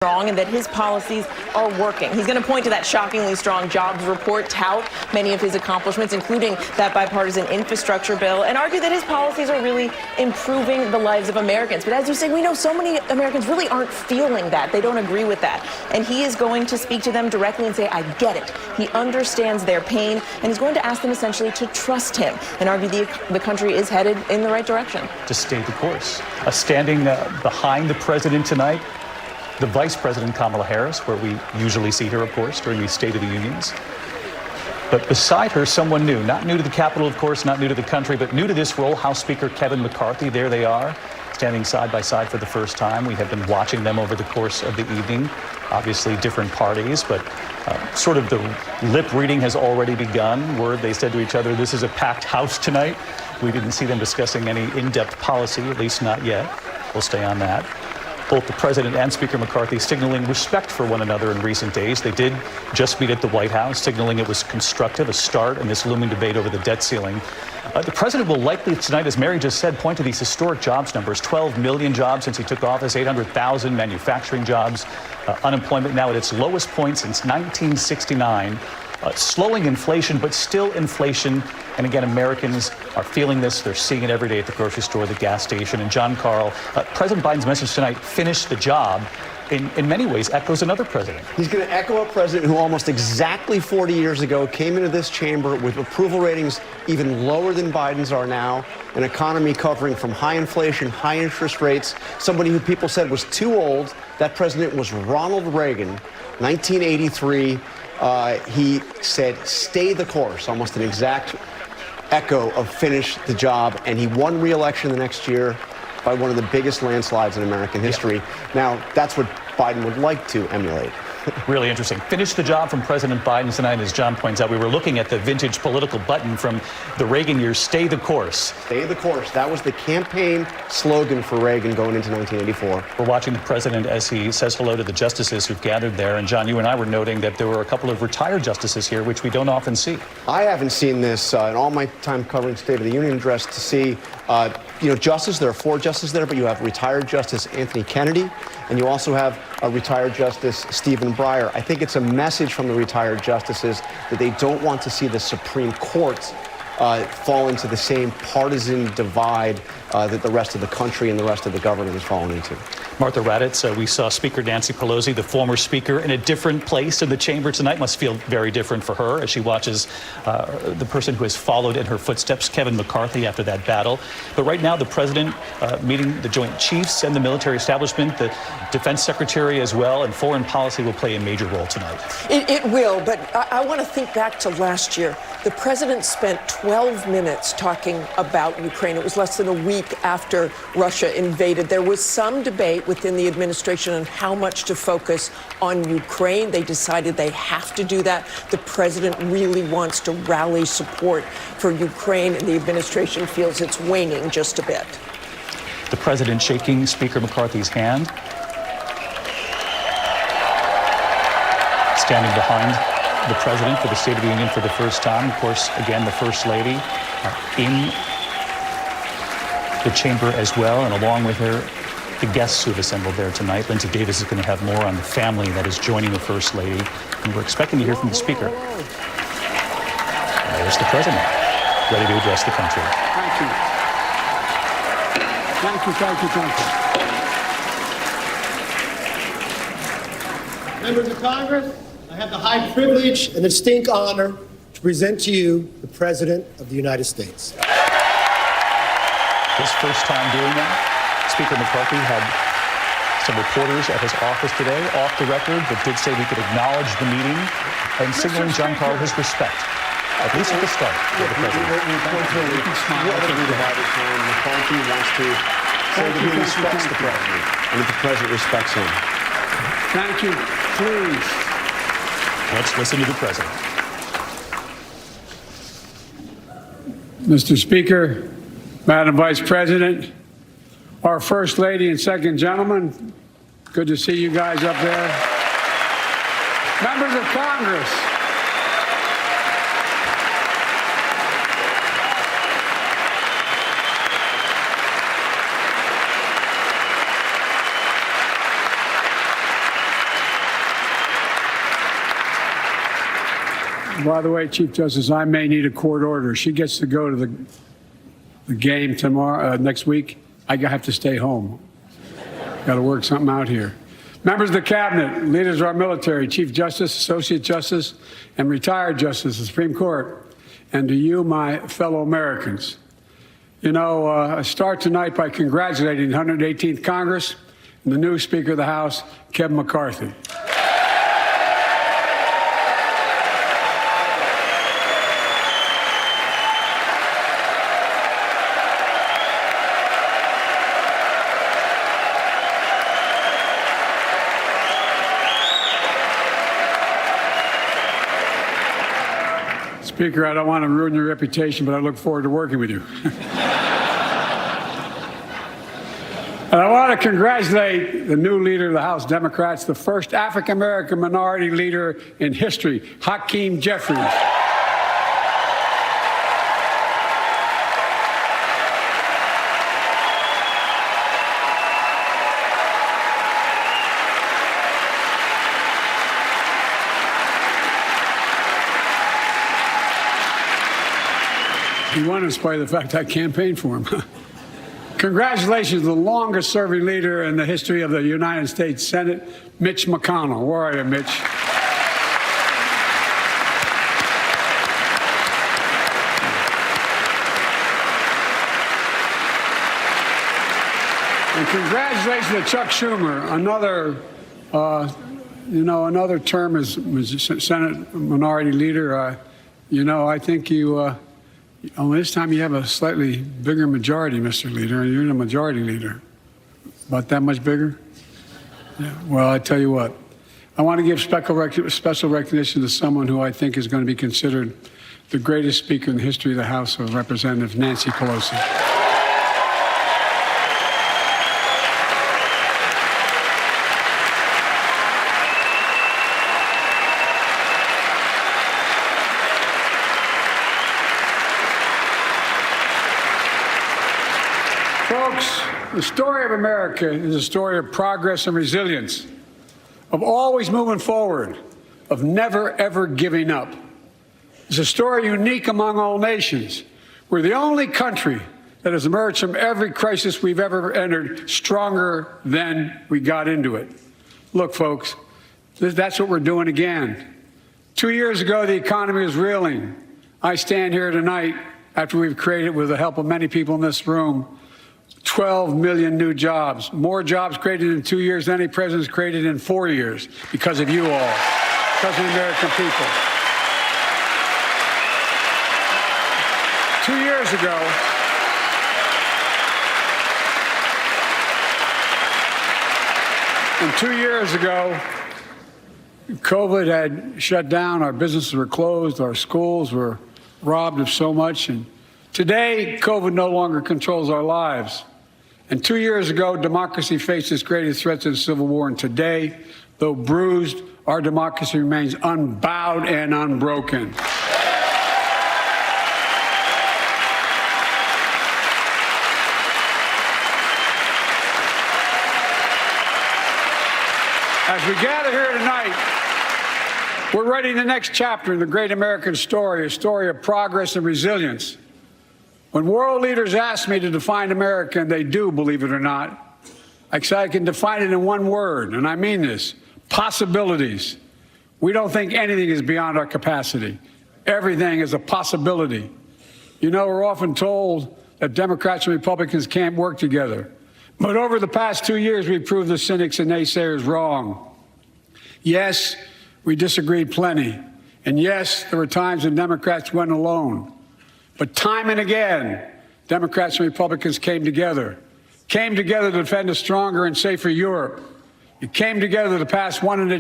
strong and that his policies are working. He's going to point to that shockingly strong jobs report, tout many of his accomplishments, including that bipartisan infrastructure bill, and argue that his policies are really improving the lives of Americans. But as you say, we know so many Americans really aren't feeling that. They don't agree with that. And he is going to speak to them directly and say, I get it. He understands their pain, and he's going to ask them essentially to trust him and argue the country is headed in the right direction. To stay the course. Standing behind the president tonight, the Vice President Kamala Harris, where we usually see her, of course, during these State of the Unions. But beside her, someone new. Not new to the Capitol, of course, not new to the country, but new to this role, House Speaker Kevin McCarthy. There they are, standing side by side for the first time. We have been watching them over the course of the evening. Obviously, different parties, but sort of the lip reading has already begun. They said to each other, this is a packed house tonight. We didn't see them discussing any in-depth policy, at least not yet. We'll stay on that. Both the president and Speaker McCarthy signaling respect for one another in recent days. They did just meet at the White House, signaling it was constructive, a start in this looming debate over the debt ceiling. The president will likely tonight, as Mary just said, point to these historic jobs numbers. 12 million jobs since he took office, 800,000 manufacturing jobs, unemployment now at its lowest point since 1969. Slowing inflation, but still inflation. And again, Americans are feeling this. They're seeing it every day at the grocery store, the gas station. And John Carl, President Biden's message tonight, finish the job, in many ways echoes another president. He's going to echo a president who almost exactly 40 years ago came into this chamber with approval ratings even lower than Biden's are now, an economy covering from high inflation, high interest rates, somebody who people said was too old. That president was Ronald Reagan, 1983. He said, stay the course, almost an exact echo of finish the job. And he won re-election the next year by one of the biggest landslides in American history. Yeah. Now, that's what Biden would like to emulate. Really interesting. Finish the job from President Biden tonight. As John points out, we were looking at the vintage political button from the Reagan years, stay the course. Stay the course. That was the campaign slogan for Reagan going into 1984. We're watching the president as he says hello to the justices who've gathered there. And John, you and I were noting that there were a couple of retired justices here, which we don't often see. I haven't seen this in all my time covering State of the Union address to see, justice. There are 4 justices there, but you have retired Justice Anthony Kennedy, and you also have retired Justice Stephen Breyer. I think it's a message from the retired justices that they don't want to see the Supreme Court fall into the same partisan divide that the rest of the country and the rest of the government has fallen into. Martha Raddatz, we saw Speaker Nancy Pelosi, the former speaker, in a different place in the chamber tonight. Must feel very different for her as she watches the person who has followed in her footsteps, Kevin McCarthy, after that battle. But right now, the president meeting the Joint Chiefs and the military establishment, the defense secretary as well, and foreign policy will play a major role tonight. It will, but I want to think back to last year. The president spent 12 minutes talking about Ukraine. It was less than a week after Russia invaded. There was some debate within the administration on how much to focus on Ukraine. They decided they have to do that. The president really wants to rally support for Ukraine, and the administration feels it's waning just a bit. The president shaking Speaker McCarthy's hand, standing behind the president for the State of the Union for the first time. Of course, again, the First Lady in the chamber as well, and along with her, the guests who have assembled there tonight. Lindsay Davis is going to have more on the family that is joining the First Lady, and we're expecting to hear from the Speaker. And there's the president, ready to address the country. Thank you. Thank you, thank you, thank you. Members of Congress, I have the high privilege and distinct honor to present to you the President of the United States. His first time doing that. Speaker McCarthy had some reporters at his office today, off the record, but did say we could acknowledge the meeting and signaling John Carl his respect, at least at the start, for the president. McCarthy wants to say that he respects the president and that the president respects him. Thank you. Please. Let's listen to the president. Mr. Speaker, Madam Vice President, our First Lady and Second Gentleman, good to see you guys up there. Members of Congress, By the way, Chief Justice, I may need a court order. She gets to go to the game tomorrow, next week. I have to stay home. Got to work something out here. Members of the Cabinet, leaders of our military, Chief Justice, Associate Justice, and retired Justice of the Supreme Court, and to you, my fellow Americans. You know, I start tonight by congratulating the 118th Congress and the new Speaker of the House, Kevin McCarthy. Speaker, I don't want to ruin your reputation, but I look forward to working with you. And I want to congratulate the new leader of the House Democrats, the first African-American minority leader in history, Hakeem Jeffries. He won in spite of the fact I campaigned for him. Congratulations to the longest-serving leader in the history of the United States Senate, Mitch McConnell. Where are you, Mitch? And congratulations to Chuck Schumer, another term as Senate Minority Leader. I think you. This time you have a slightly bigger majority, Mr. Leader, and you're the majority leader. About that much bigger? Yeah. Well, I tell you what, I want to give special recognition to someone who I think is going to be considered the greatest speaker in the history of the House of Representatives, Nancy Pelosi. Folks, the story of America is a story of progress and resilience, of always moving forward, of never, ever giving up. It's a story unique among all nations. We're the only country that has emerged from every crisis we've ever entered stronger than we got into it. Look, folks, that's what we're doing again. 2 years ago, the economy was reeling. I stand here tonight after we've created, with the help of many people in this room, 12 million new jobs, more jobs created in 2 years than any president's created in 4 years, because of you all, because of the American people. 2 years ago, COVID had shut down, our businesses were closed, our schools were robbed of so much, and today, COVID no longer controls our lives. And 2 years ago, democracy faced its greatest threats in the Civil War. And today, though bruised, our democracy remains unbowed and unbroken. As we gather here tonight, we're writing the next chapter in the great American story, a story of progress and resilience. When world leaders ask me to define America, and they do, believe it or not, I can define it in one word, and I mean this: possibilities. We don't think anything is beyond our capacity. Everything is a possibility. You know, we're often told that Democrats and Republicans can't work together. But over the past 2 years, we've proved the cynics and naysayers wrong. Yes, we disagreed plenty. And yes, there were times when Democrats went alone. But time and again, Democrats and Republicans came together to defend a stronger and safer Europe. It came together to pass once in a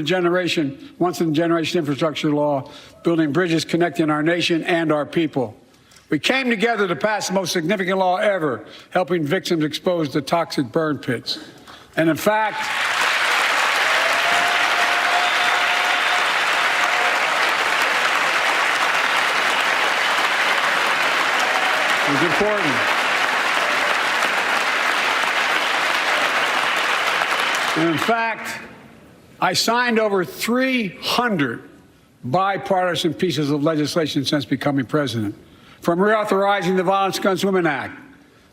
generation infrastructure law, building bridges connecting our nation and our people. We came together to pass the most significant law ever, helping victims exposed to toxic burn pits. And in fact, it was important. And in fact, I signed over 300 bipartisan pieces of legislation since becoming president. From reauthorizing the Violence Against Women Act,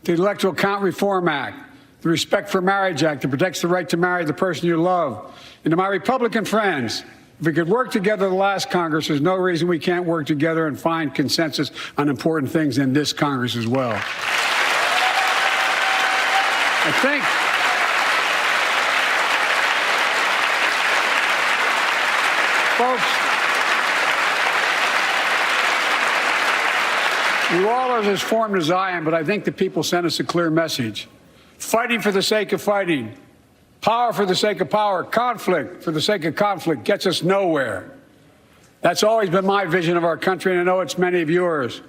to the Electoral Count Reform Act, the Respect for Marriage Act that protects the right to marry the person you love, and to my Republican friends, if we could work together the last Congress, there's no reason we can't work together and find consensus on important things in this Congress as well. I think folks, you all are as formed as I am, but I think the people sent us a clear message. Fighting for the sake of fighting, power for the sake of power, conflict for the sake of conflict gets us nowhere. That's always been my vision of our country, and I know it's many of yours.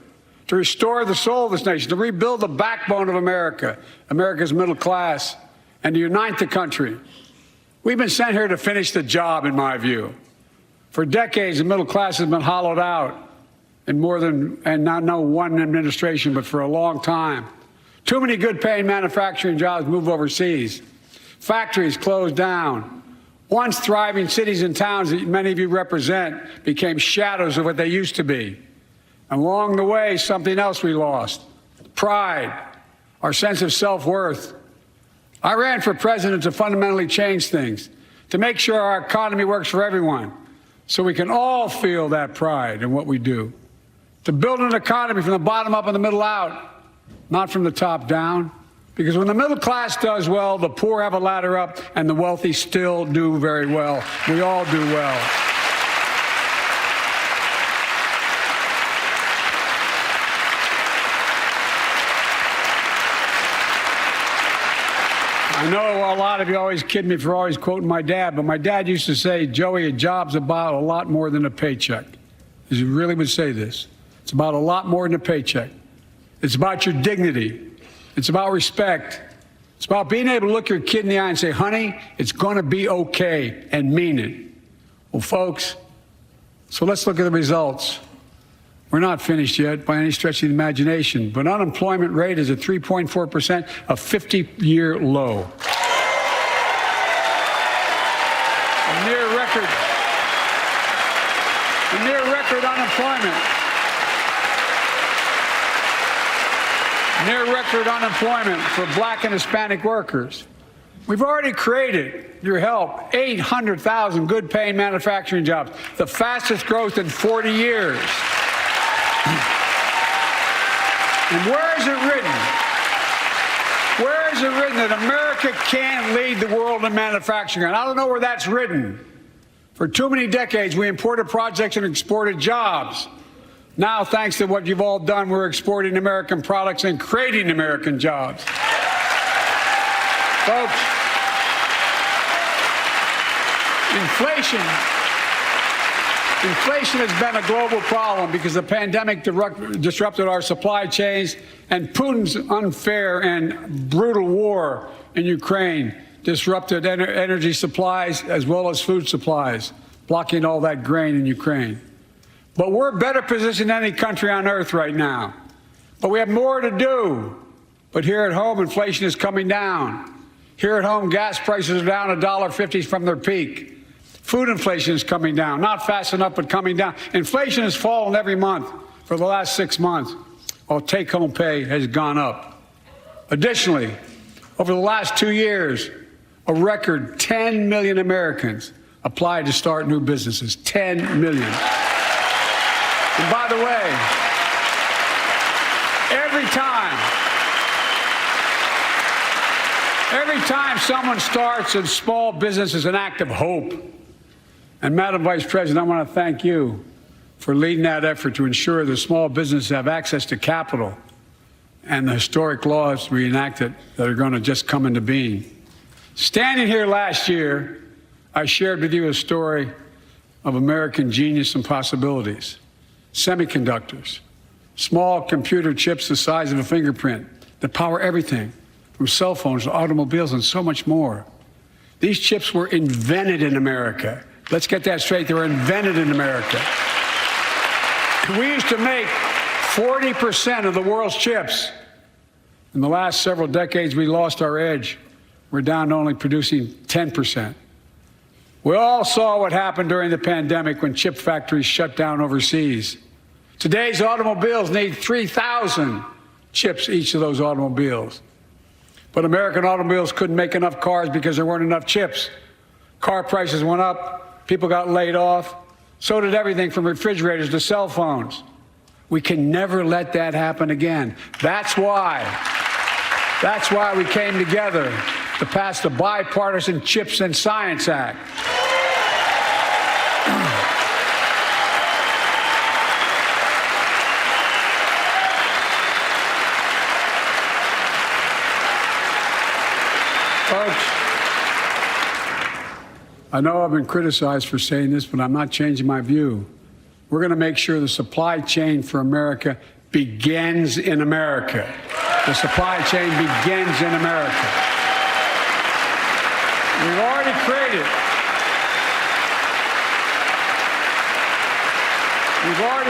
To restore the soul of this nation, to rebuild the backbone of America, America's middle class, and to unite the country. We've been sent here to finish the job, in my view. For decades, the middle class has been hollowed out in more than, and not one administration, but for a long time. Too many good-paying manufacturing jobs move overseas. Factories closed down. Once thriving cities and towns that many of you represent became shadows of what they used to be. And along the way, something else we lost: pride, our sense of self-worth. I ran for president to fundamentally change things, to make sure our economy works for everyone, so we can all feel that pride in what we do. To build an economy from the bottom up and the middle out, not from the top down. Because when the middle class does well, the poor have a ladder up, and the wealthy still do very well. We all do well. I know a lot of you always kid me for always quoting my dad, but my dad used to say, Joey, a job's about a lot more than a paycheck. He really would say this. It's about a lot more than a paycheck. It's about your dignity. It's about respect. It's about being able to look your kid in the eye and say, honey, it's going to be okay, and mean it. Well, folks, so let's look at the results. We're not finished yet by any stretch of the imagination, but unemployment rate is at 3.4%, a 50-year low. A near record unemployment. Near record unemployment for black and Hispanic workers. We've already created, your help, 800,000 good-paying manufacturing jobs, the fastest growth in 40 years. And where is it written? Where is it written that America can't lead the world in manufacturing? And I don't know where that's written. For too many decades, we imported projects and exported jobs. Now, thanks to what you've all done, we're exporting American products and creating American jobs. Folks, inflation has been a global problem because the pandemic disrupted our supply chains, and Putin's unfair and brutal war in Ukraine disrupted energy supplies as well as food supplies, blocking all that grain in Ukraine. But we're better positioned than any country on earth right now. But we have more to do. But here at home, inflation is coming down. Here at home, gas prices are down $1.50 from their peak. Food inflation is coming down, not fast enough, but coming down. Inflation has fallen every month for the last 6 months, while take-home pay has gone up. Additionally, over the last 2 years, a record 10 million Americans applied to start new businesses. 10 million. And by the way, every time someone starts a small business is an act of hope. And Madam Vice President, I want to thank you for leading that effort to ensure that small businesses have access to capital and the historic laws we enacted that are going to just come into being. Standing here last year, I shared with you a story of American genius and possibilities. Semiconductors, small computer chips the size of a fingerprint that power everything from cell phones to automobiles and so much more. These chips were invented in America. Let's get that straight. They were invented in America. We used to make 40% of the world's chips. In the last several decades, we lost our edge. We're down to only producing 10%. We all saw what happened during the pandemic when chip factories shut down overseas. Today's automobiles need 3,000 chips, each of those automobiles. But American automobiles couldn't make enough cars because there weren't enough chips. Car prices went up, people got laid off. So did everything from refrigerators to cell phones. We can never let that happen again. That's why we came together to pass the Bipartisan Chips and Science Act. Folks, I know I've been criticized for saying this, but I'm not changing my view. We're going to make sure the supply chain for America begins in America. The supply chain begins in America. We've already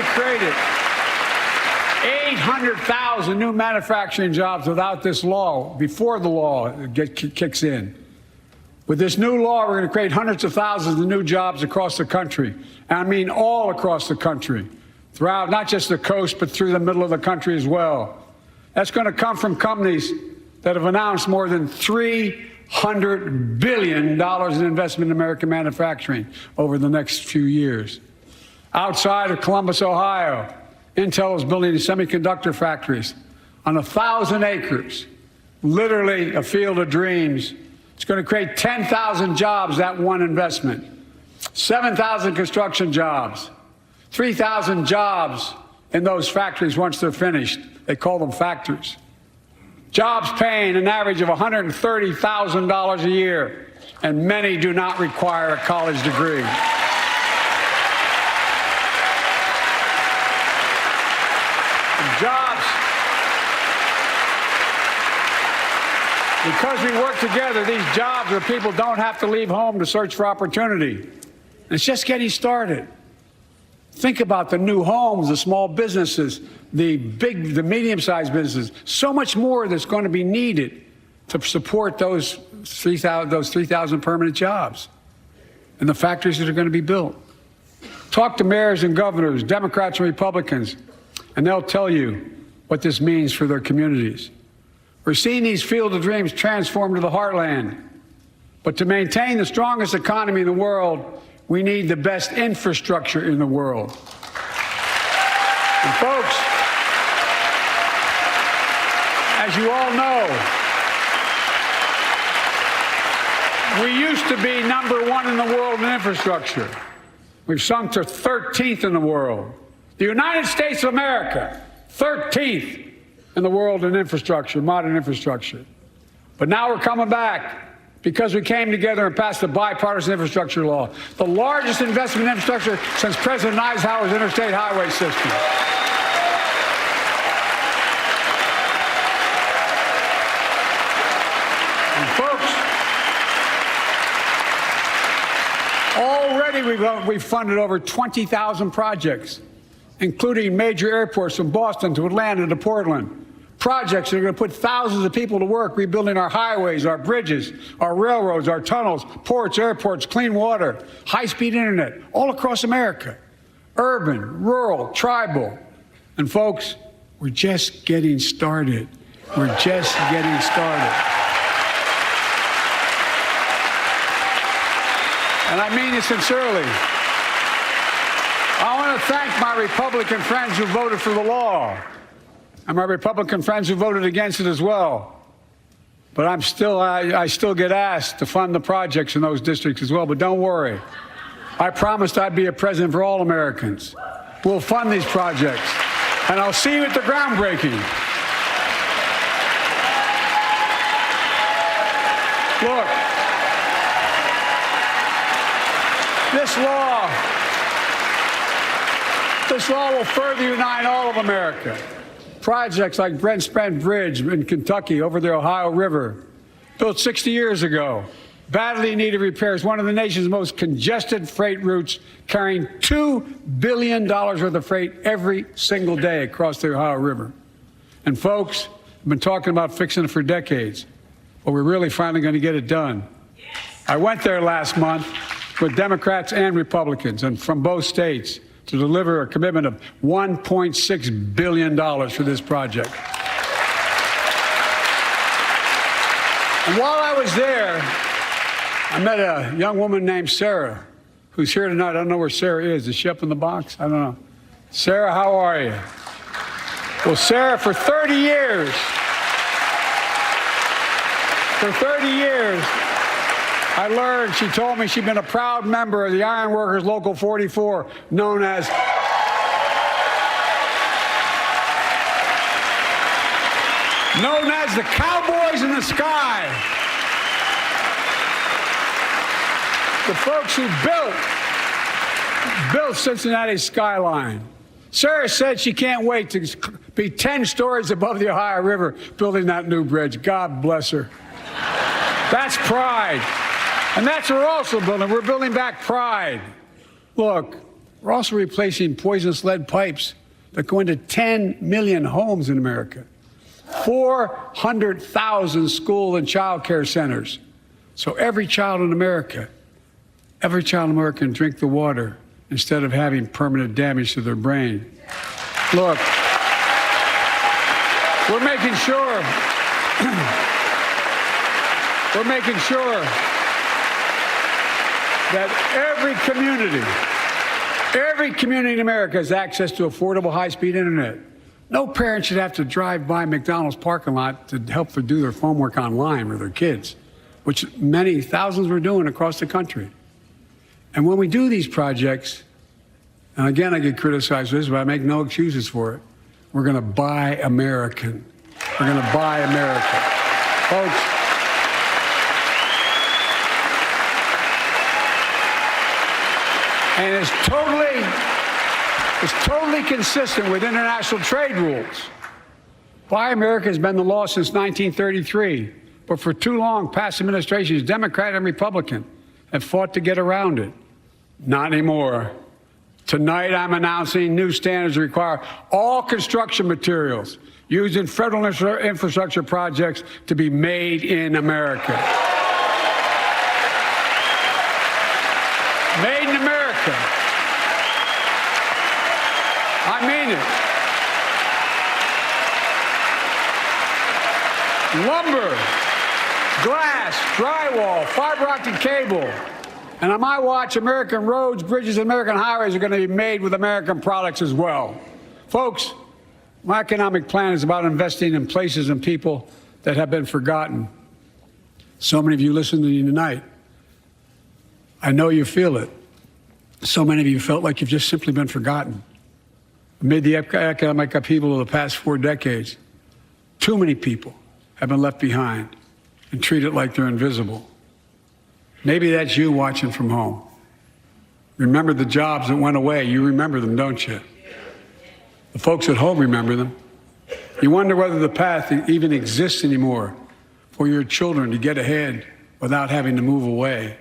created 800,000 new manufacturing jobs without this law, before the law kicks in. With this new law, we're going to create hundreds of thousands of new jobs across the country. And I mean all across the country, throughout not just the coast, but through the middle of the country as well. That's going to come from companies that have announced more than $300 billion in investment in American manufacturing over the next few years. Outside of Columbus, Ohio, Intel is building semiconductor factories on 1,000 acres, literally a field of dreams. It's going to create 10,000 jobs, that one investment, 7,000 construction jobs, 3,000 jobs in those factories once they're finished. They call them factories. Jobs paying an average of $130,000 a year, and many do not require a college degree. Jobs. Because we work together, these jobs where people don't have to leave home to search for opportunity. It's just getting started. Think about the new homes, the small businesses, the medium-sized businesses. So much more that's going to be needed to support those 3,000 permanent jobs and the factories that are going to be built. Talk to mayors and governors, Democrats and Republicans, and they'll tell you what this means for their communities. We're seeing these field of dreams transform to the heartland. But to maintain the strongest economy in the world, we need the best infrastructure in the world. And folks, as you all know, we used to be #1 in the world in infrastructure. We've sunk to 13th in the world. The United States of America, 13th in the world in infrastructure, modern infrastructure. But now we're coming back because we came together and passed the bipartisan infrastructure law, the largest investment in infrastructure since President Eisenhower's interstate highway system. And folks, already we've funded over 20,000 projects, including major airports from Boston to Atlanta to Portland. Projects that are going to put thousands of people to work rebuilding our highways, our bridges, our railroads, our tunnels, ports, airports, clean water, high-speed internet, all across America. Urban, rural, tribal. And folks, we're just getting started. We're just getting started. And I mean it sincerely. I want to thank my Republican friends who voted for the law, and my Republican friends who voted against it as well. But I still get asked to fund the projects in those districts as well. But don't worry. I promised I'd be a president for all Americans. We'll fund these projects. And I'll see you at the groundbreaking. Look, this law will further unite all of America. Projects like Brent Spence Bridge in Kentucky over the Ohio River, built 60 years ago, badly needed repairs, one of the nation's most congested freight routes, carrying $2 billion worth of freight every single day across the Ohio River. And folks, I've been talking about fixing it for decades, but we're really finally going to get it done. I went there last month, with Democrats and Republicans and from both states to deliver a commitment of $1.6 billion for this project. And while I was there, I met a young woman named Sarah, who's here tonight. I don't know where Sarah is. Is she up in the box? I don't know. Sarah, how are you? Well, Sarah, for 30 years, I learned, she told me she'd been a proud member of the Iron Workers Local 44, known as the Cowboys in the Sky. The folks who built Cincinnati's skyline. Sarah said she can't wait to be 10 stories above the Ohio River building that new bridge. God bless her. That's pride. And that's what we're also building. We're building back pride. Look, we're also replacing poisonous lead pipes that go into 10 million homes in America, 400,000 school and child care centers. So every child in America can drink the water instead of having permanent damage to their brain. Look, we're making sure that every community in America has access to affordable high-speed internet. No parent should have to drive by McDonald's parking lot to help them do their homework online with their kids, which many thousands were doing across the country. And when we do these projects, and again, I get criticized for this, but I make no excuses for it. We're going to buy American. We're going to buy America. Folks, and it's totally consistent with international trade rules. Buy America has been the law since 1933, but for too long, past administrations, Democrat and Republican, have fought to get around it. Not anymore. Tonight, I'm announcing new standards that require all construction materials used in federal infrastructure projects to be made in America. Made in America. I mean it. Lumber, glass, drywall, fiber optic cable. And on my watch, American roads, bridges, and American highways are going to be made with American products as well. Folks, my economic plan is about investing in places and people that have been forgotten. So many of you listening to me tonight, I know you feel it. So many of you felt like you've just simply been forgotten. Amid the economic upheaval of the past 4 decades, too many people have been left behind and treated like they're invisible. Maybe that's you watching from home. Remember the jobs that went away. You remember them, don't you? The folks at home remember them. You wonder whether the path even exists anymore for your children to get ahead without having to move away.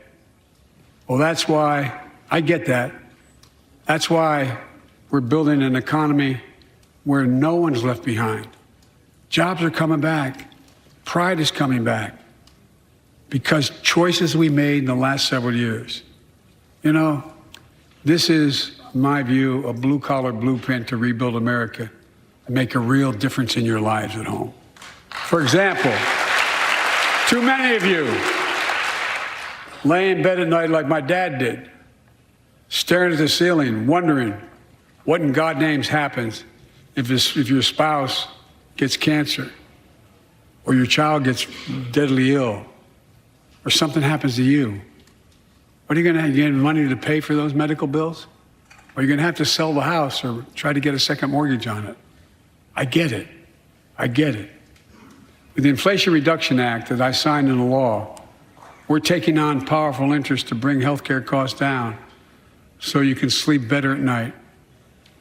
Well, that's why I get that. That's why we're building an economy where no one's left behind. Jobs are coming back. Pride is coming back. Because choices we made in the last several years. You know, this is, in my view, a blue-collar blueprint to rebuild America and make a real difference in your lives at home. For example, too many of you lay in bed at night like my dad did, staring at the ceiling, wondering what in God's name happens if your spouse gets cancer or your child gets deadly ill, or something happens to you. What are you going to get money to pay for those medical bills? Or are you going to have to sell the house or try to get a second mortgage on it? I get it. I get it. With the Inflation Reduction Act that I signed into law, we're taking on powerful interest to bring healthcare costs down so you can sleep better at night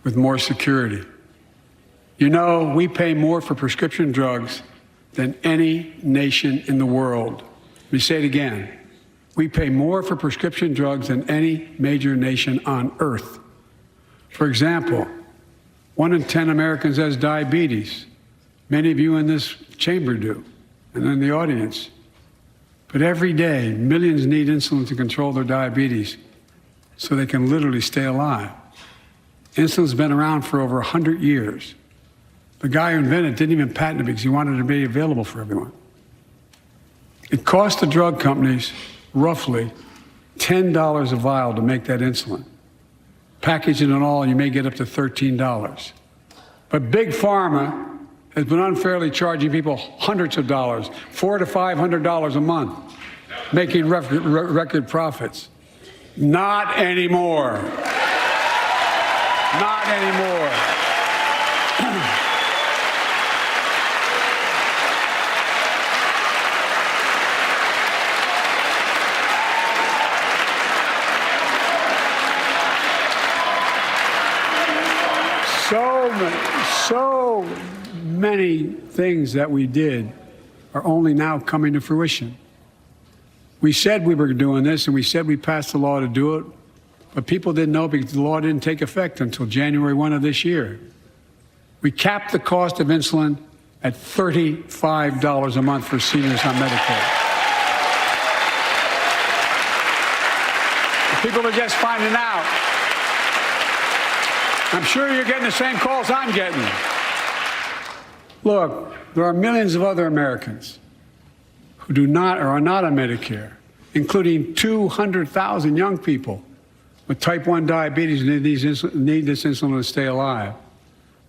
with more security. You know, we pay more for prescription drugs than any nation in the world. Let me say it again. We pay more for prescription drugs than any major nation on earth. For example, 1 in 10 Americans has diabetes. Many of you in this chamber do, and in the audience. But every day, millions need insulin to control their diabetes. so they can literally stay alive. Insulin's been around for over 100 years. The guy who invented it didn't even patent it because he wanted it to be available for everyone. It cost the drug companies roughly $10 a vial to make that insulin. Packaging and all, you may get up to $13. But Big Pharma has been unfairly charging people hundreds of dollars, $400 to $500 a month, making record profits. Not anymore. Not anymore. So many things that we did are only now coming to fruition. We said we were doing this, and we said we passed the law to do it, but people didn't know because the law didn't take effect until January 1 of this year. We capped the cost of insulin at $35 a month for seniors on Medicare. People are just finding out. I'm sure you're getting the same calls I'm getting. Look, there are millions of other Americans who do not or are not on Medicare, including 200,000 young people with type 1 diabetes who need this insulin to stay alive.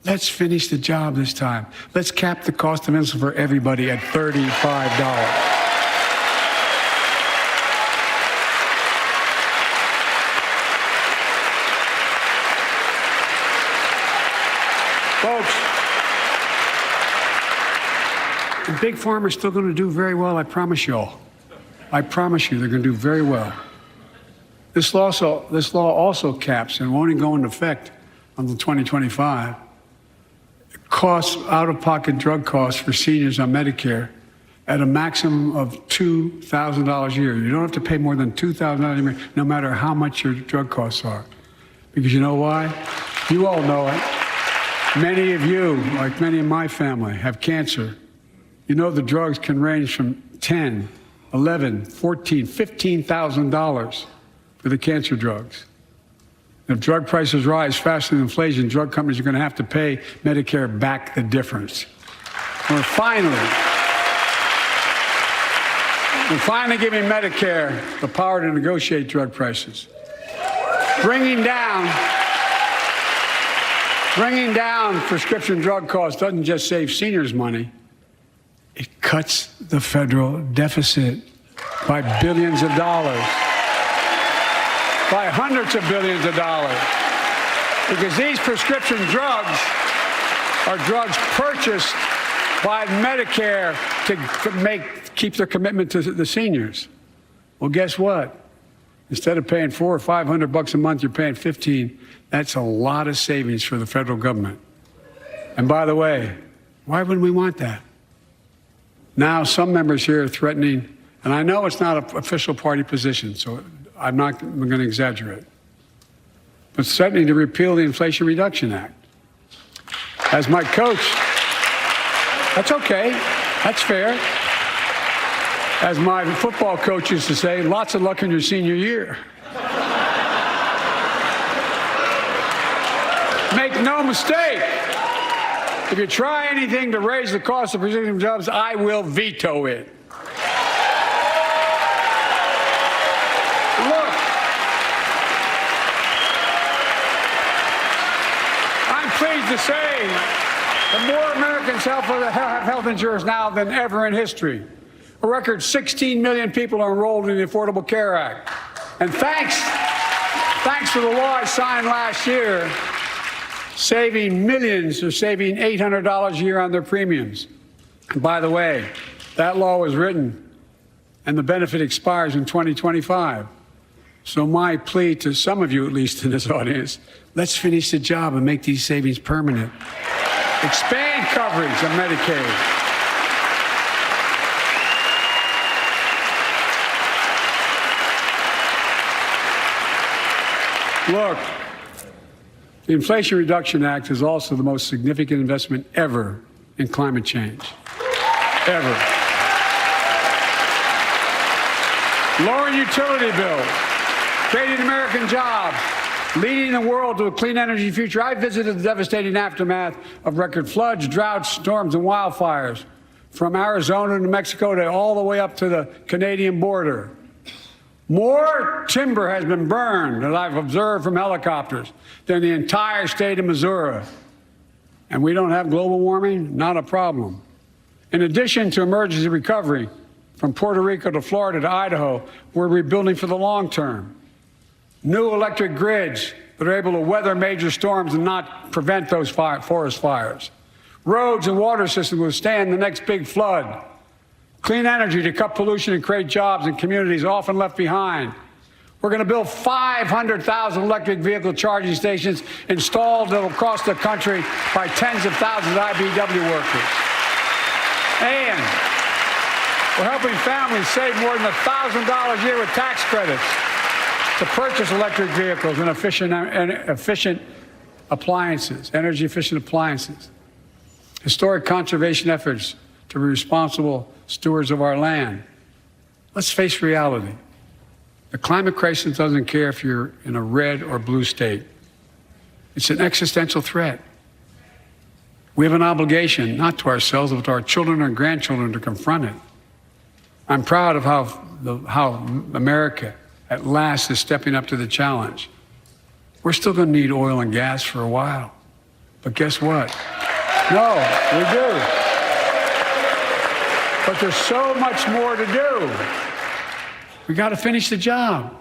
Let's finish the job this time. Let's cap the cost of insulin for everybody at $35. Folks, and Big Pharma's still going to do very well, I promise you all. I promise you they're going to do very well. This law also caps and won't even go into effect until 2025. Costs, out-of-pocket drug costs for seniors on Medicare at a maximum of $2,000 a year. You don't have to pay more than $2,000 a year, no matter how much your drug costs are. Because you know why? You all know it. Many of you, like many in my family, have cancer. You know the drugs can range from $10,000, $11,000, $14,000, $15,000 for the cancer drugs. If drug prices rise faster than inflation, drug companies are going to have to pay Medicare back the difference. We're finally giving Medicare the power to negotiate drug prices. Bringing down prescription drug costs doesn't just save seniors money, it cuts the federal deficit by billions of dollars, by hundreds of billions of dollars. Because these prescription drugs are drugs purchased by Medicare to keep their commitment to the seniors. Well, guess what? Instead of paying $400 or $500 a month, you're paying $15. That's a lot of savings for the federal government. And by the way, why wouldn't we want that? Now, some members here are threatening, and I know it's not an official party position, so I'm going to exaggerate, but threatening to repeal the Inflation Reduction Act. As my coach, that's okay, that's fair. As my football coach used to say, lots of luck in your senior year. Make no mistake, if you try anything to raise the cost of prescription drugs, I will veto it. Look, I'm pleased to say that more Americans have health insurance now than ever in history. A record 16 million people are enrolled in the Affordable Care Act. And thanks to the law I signed last year, saving millions are saving $800 a year on their premiums. And by the way, that law was written and the benefit expires in 2025. So my plea to some of you, at least in this audience, let's finish the job and make these savings permanent. Expand coverage of Medicaid. Look, the Inflation Reduction Act is also the most significant investment ever in climate change. Ever. Lowering utility bills, creating American jobs, leading the world to a clean energy future. I visited the devastating aftermath of record floods, droughts, storms, and wildfires from Arizona to Mexico to all the way up to the Canadian border. More timber has been burned, as I've observed from helicopters, than the entire state of Missouri. And we don't have global warming? Not a problem. In addition to emergency recovery, from Puerto Rico to Florida to Idaho, we're rebuilding for the long term. New electric grids that are able to weather major storms and not prevent those forest fires. Roads and water systems will withstand the next big flood. Clean energy to cut pollution and create jobs in communities often left behind. We're going to build 500,000 electric vehicle charging stations installed across the country by tens of thousands of IBEW workers. And we're helping families save more than $1,000 a year with tax credits to purchase electric vehicles and efficient appliances, energy-efficient appliances. Historic conservation efforts to be responsible stewards of our land. Let's face reality. The climate crisis doesn't care if you're in a red or blue state. It's an existential threat. We have an obligation, not to ourselves, but to our children and grandchildren, to confront it. I'm proud of how America, at last, is stepping up to the challenge. We're still going to need oil and gas for a while. But guess what? No, we do. But there's so much more to do. We got to finish the job.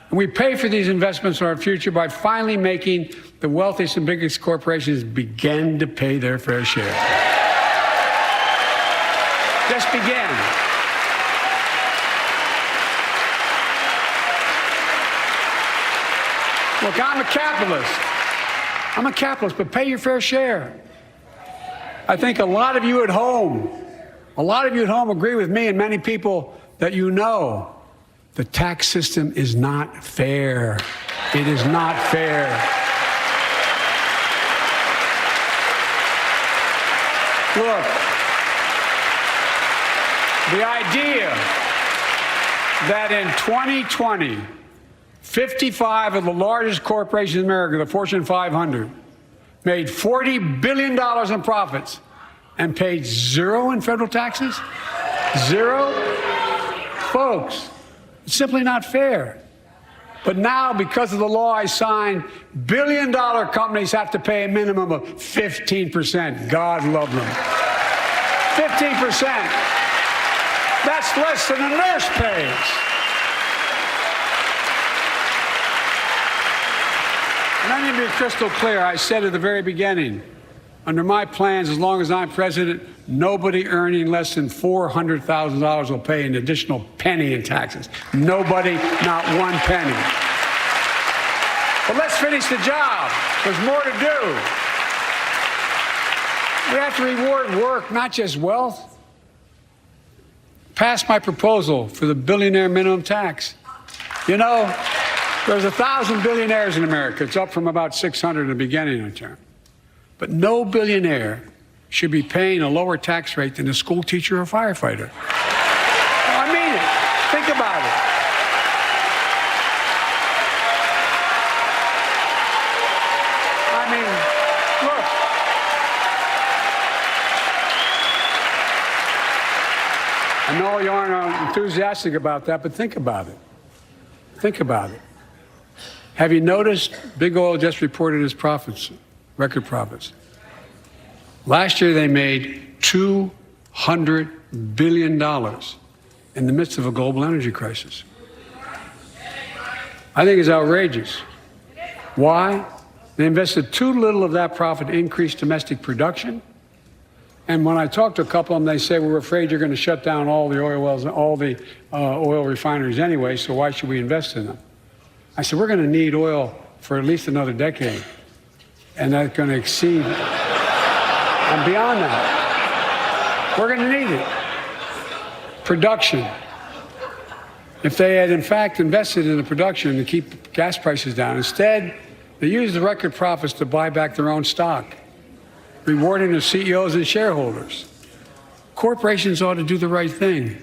And we pay for these investments in our future by finally making the wealthiest and biggest corporations begin to pay their fair share. Just begin. Look, I'm a capitalist, but pay your fair share. I think a lot of you at home agree with me and many people that you know. The tax system is not fair. It is not fair. Look, the idea that in 2020, 55 of the largest corporations in America, the Fortune 500, made $40 billion in profits and paid zero in federal taxes? Zero? Folks, it's simply not fair. But now, because of the law I signed, billion-dollar companies have to pay a minimum of 15%. God love them. 15%. That's less than a nurse pays. And I need to be crystal clear. I said at the very beginning, under my plans, as long as I'm president, nobody earning less than $400,000 will pay an additional penny in taxes. Nobody, not one penny. But let's finish the job. There's more to do. We have to reward work, not just wealth. Pass my proposal for the billionaire minimum tax. You know, there's 1,000 billionaires in America. It's up from about 600 in the beginning of the term. But no billionaire should be paying a lower tax rate than a school teacher or firefighter. I mean it. Think about it. I mean, look. I know you aren't enthusiastic about that, but think about it. Think about it. Have you noticed Big Oil just reported its profits? Record profits. Last year they made $200 billion in the midst of a global energy crisis. I think it's outrageous. Why? They invested too little of that profit to increase domestic production. And when I talk to a couple of them, they say, we're afraid you're going to shut down all the oil wells and all the oil refineries anyway, so why should we invest in them? I said, we're going to need oil for at least another decade. And that's going to exceed and beyond that. We're going to need it. Production. If they had, in fact, invested in the production to keep gas prices down, instead, they used the record profits to buy back their own stock, rewarding their CEOs and shareholders. Corporations ought to do the right thing.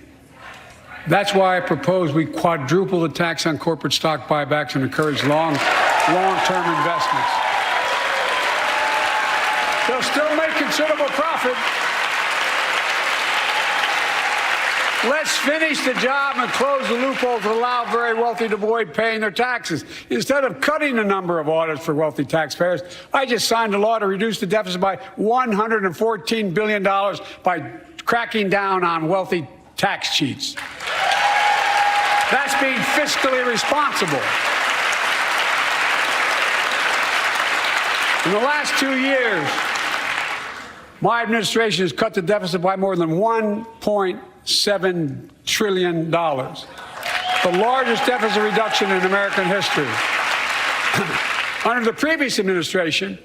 That's why I propose we quadruple the tax on corporate stock buybacks and encourage long-term investments. They'll still make considerable profit. Let's finish the job and close the loophole to allow very wealthy to avoid paying their taxes. Instead of cutting the number of audits for wealthy taxpayers, I just signed a law to reduce the deficit by $114 billion by cracking down on wealthy tax cheats. That's being fiscally responsible. In the last 2 years, my administration has cut the deficit by more than $1.7 trillion, the largest deficit reduction in American history. Under the previous administration,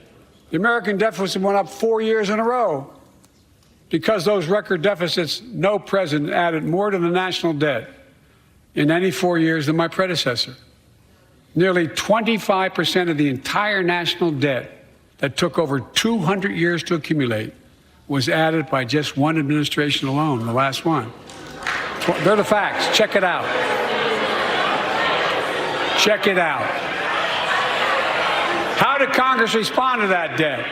the American deficit went up 4 years in a row. Because those record deficits, no president added more to the national debt in any 4 years than my predecessor. Nearly 25% of the entire national debt that took over 200 years to accumulate was added by just one administration alone, the last one. They're the facts. Check it out. Check it out. How did Congress respond to that debt?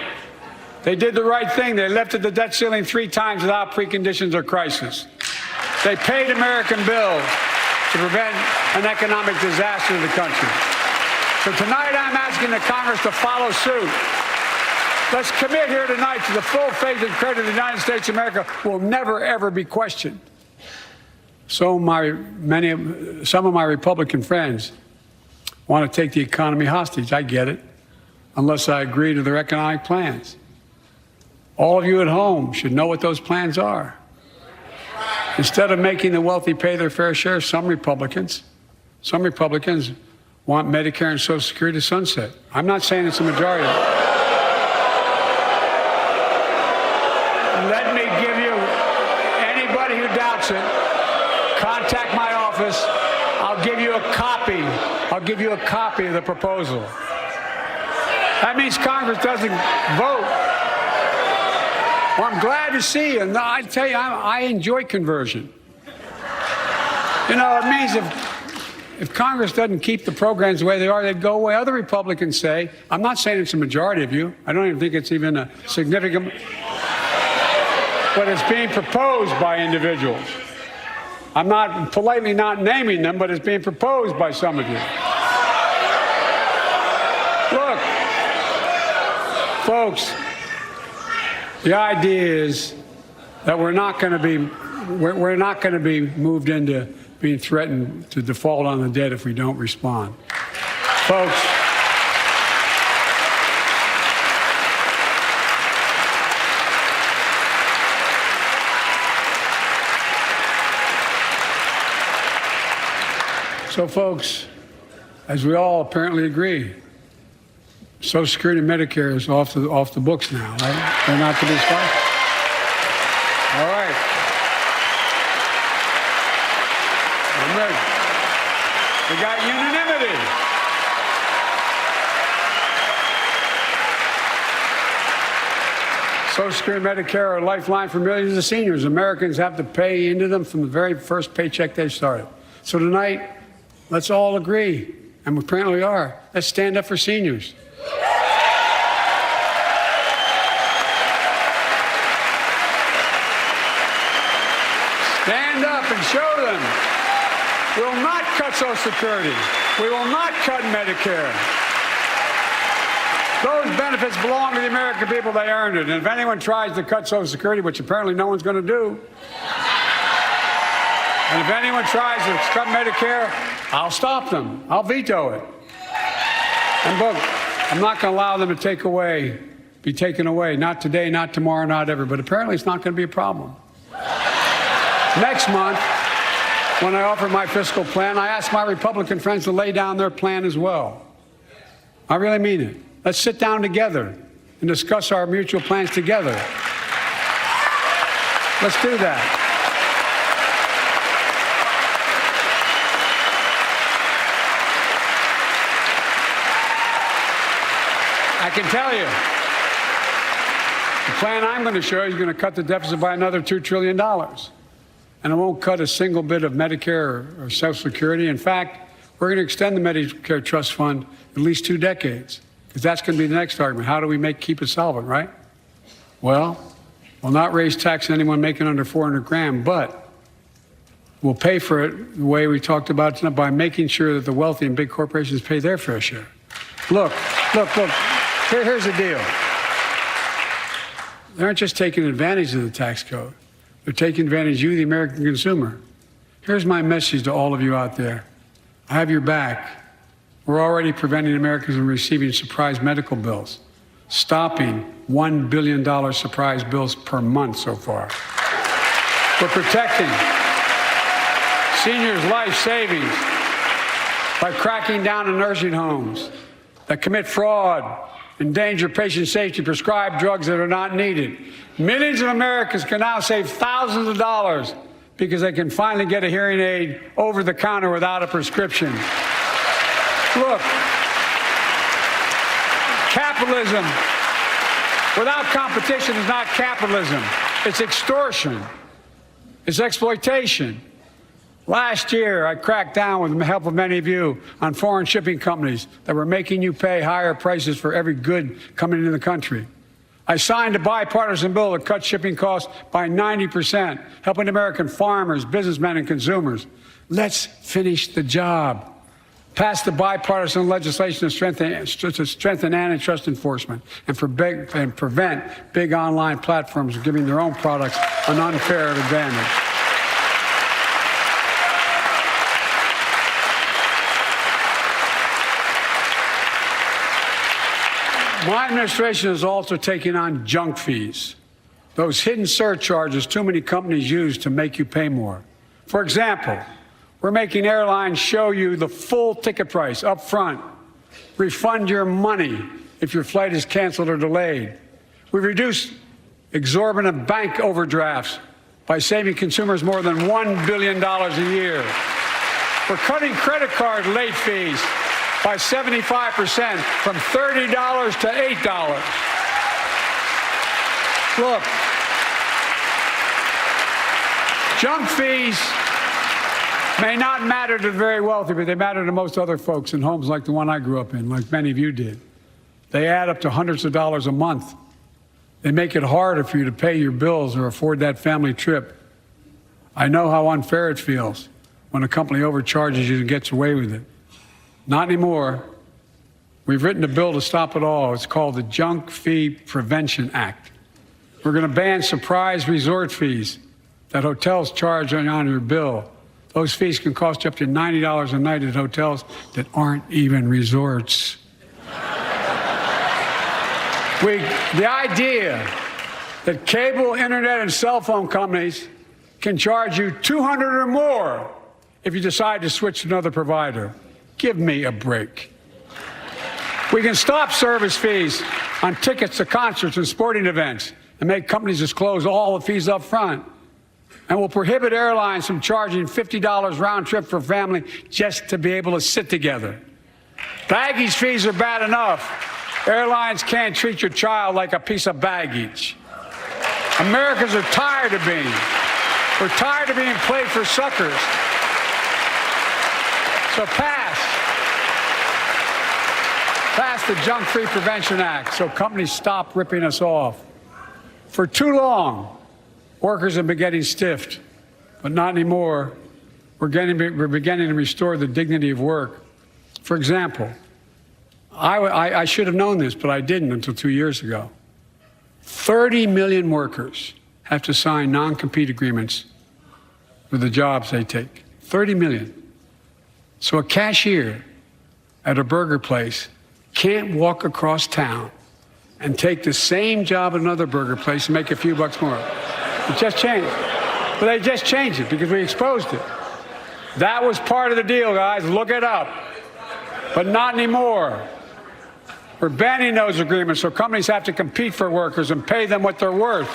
They did the right thing. They lifted the debt ceiling 3 times without preconditions or crisis. They paid American bills to prevent an economic disaster in the country. So tonight I'm asking the Congress to follow suit. Let's commit here tonight to the full faith and credit of the United States of America will never, ever be questioned. Some of my Republican friends want to take the economy hostage. I get it, unless I agree to their economic plans. All of you at home should know what those plans are. Instead of making the wealthy pay their fair share, some Republicans want Medicare and Social Security to sunset. I'm not saying it's a majority. Let me give you, anybody who doubts it, contact my office. I'll give you a copy. I'll give you a copy of the proposal. That means Congress doesn't vote. Well, I'm glad to see you. And I tell you, I enjoy conversion. You know, it means if Congress doesn't keep the programs the way they are, they'd go away. Other Republicans say, I'm not saying it's a majority of you. I don't even think it's even a significant, but it's being proposed by individuals. I'm not politely not naming them, but it's being proposed by some of you. Look, folks, the idea is that we're not going to be moved into being threatened to default on the debt if we don't respond. Folks, as we all apparently agree, Social Security and Medicare is off the books now, right? They're not to be sponsored. All right. I'm ready. We got unanimity. Social Security and Medicare are a lifeline for millions of seniors. Americans have to pay into them from the very first paycheck they started. So tonight, let's all agree, and we apparently are, let's stand up for seniors. Stand up and show them. We will not cut Social Security. We will not cut Medicare. Those benefits belong to the American people. They earned it. And if anyone tries to cut Social Security, which apparently no one's going to do, and if anyone tries to cut Medicare, I'll stop them. I'll veto it. And look, I'm not going to allow them to be taken away. Not today, not tomorrow, not ever. But apparently it's not going to be a problem. Next month, when I offer my fiscal plan, I ask my Republican friends to lay down their plan as well. I really mean it. Let's sit down together and discuss our mutual plans together. Let's do that. I can tell you, the plan I'm going to show you is going to cut the deficit by another $2 trillion. and it won't cut a single bit of Medicare or Social Security. In fact, we're going to extend the Medicare Trust Fund at least 2 decades, because that's going to be the next argument. How do we keep it solvent, right? Well, we'll not raise tax on anyone making under 400 grand, but we'll pay for it the way we talked about tonight, by making sure that the wealthy and big corporations pay their fair share. Look. Here's the deal. They aren't just taking advantage of the tax code. They're taking advantage of you, the American consumer. Here's my message to all of you out there. I have your back. We're already preventing Americans from receiving surprise medical bills, stopping $1 billion surprise bills per month so far. We're protecting seniors' life savings by cracking down on nursing homes that commit fraud, endanger patient safety, prescribe drugs that are not needed. Millions of Americans can now save thousands of dollars because they can finally get a hearing aid over the counter without a prescription. Look, capitalism without competition is not capitalism. It's extortion. It's exploitation. Last year, I cracked down with the help of many of you on foreign shipping companies that were making you pay higher prices for every good coming into the country. I signed a bipartisan bill to cut shipping costs by 90%, helping American farmers, businessmen, and consumers. Let's finish the job. Pass the bipartisan legislation to strengthen antitrust enforcement and prevent big online platforms from giving their own products an unfair advantage. My administration is also taking on junk fees, those hidden surcharges too many companies use to make you pay more. For example, we're making airlines show you the full ticket price up front, refund your money if your flight is canceled or delayed. We've reduced exorbitant bank overdrafts by saving consumers more than $1 billion a year. We're cutting credit card late fees by 75%, from $30 to $8. Look, junk fees may not matter to the very wealthy, but they matter to most other folks in homes like the one I grew up in, like many of you did. They add up to hundreds of dollars a month. They make it harder for you to pay your bills or afford that family trip. I know how unfair it feels when a company overcharges you and gets away with it. Not anymore. We've written a bill to stop it all. It's called the Junk Fee Prevention Act. We're going to ban surprise resort fees that hotels charge on your bill. Those fees can cost you up to $90 a night at hotels that aren't even resorts. The idea that cable, internet, and cell phone companies can charge you $200 or more if you decide to switch to another provider. Give me a break. We can stop service fees on tickets to concerts and sporting events and make companies disclose all the fees up front. And we'll prohibit airlines from charging $50 round trip for family just to be able to sit together. Baggage fees are bad enough. Airlines can't treat your child like a piece of baggage. Americans are tired of being. We're tired of being played for suckers. So pass the Junk Free Prevention Act so companies stop ripping us off. For too long, workers have been getting stiffed, but not anymore. We're beginning to restore the dignity of work. For example, I should have known this, but I didn't until 2 years ago. 30 million workers have to sign non-compete agreements for the jobs they take. 30 million. So a cashier at a burger place can't walk across town and take the same job at another burger place and make a few bucks more. It just changed. But they just changed it because we exposed it. That was part of the deal, guys. Look it up. But not anymore. We're banning those agreements so companies have to compete for workers and pay them what they're worth.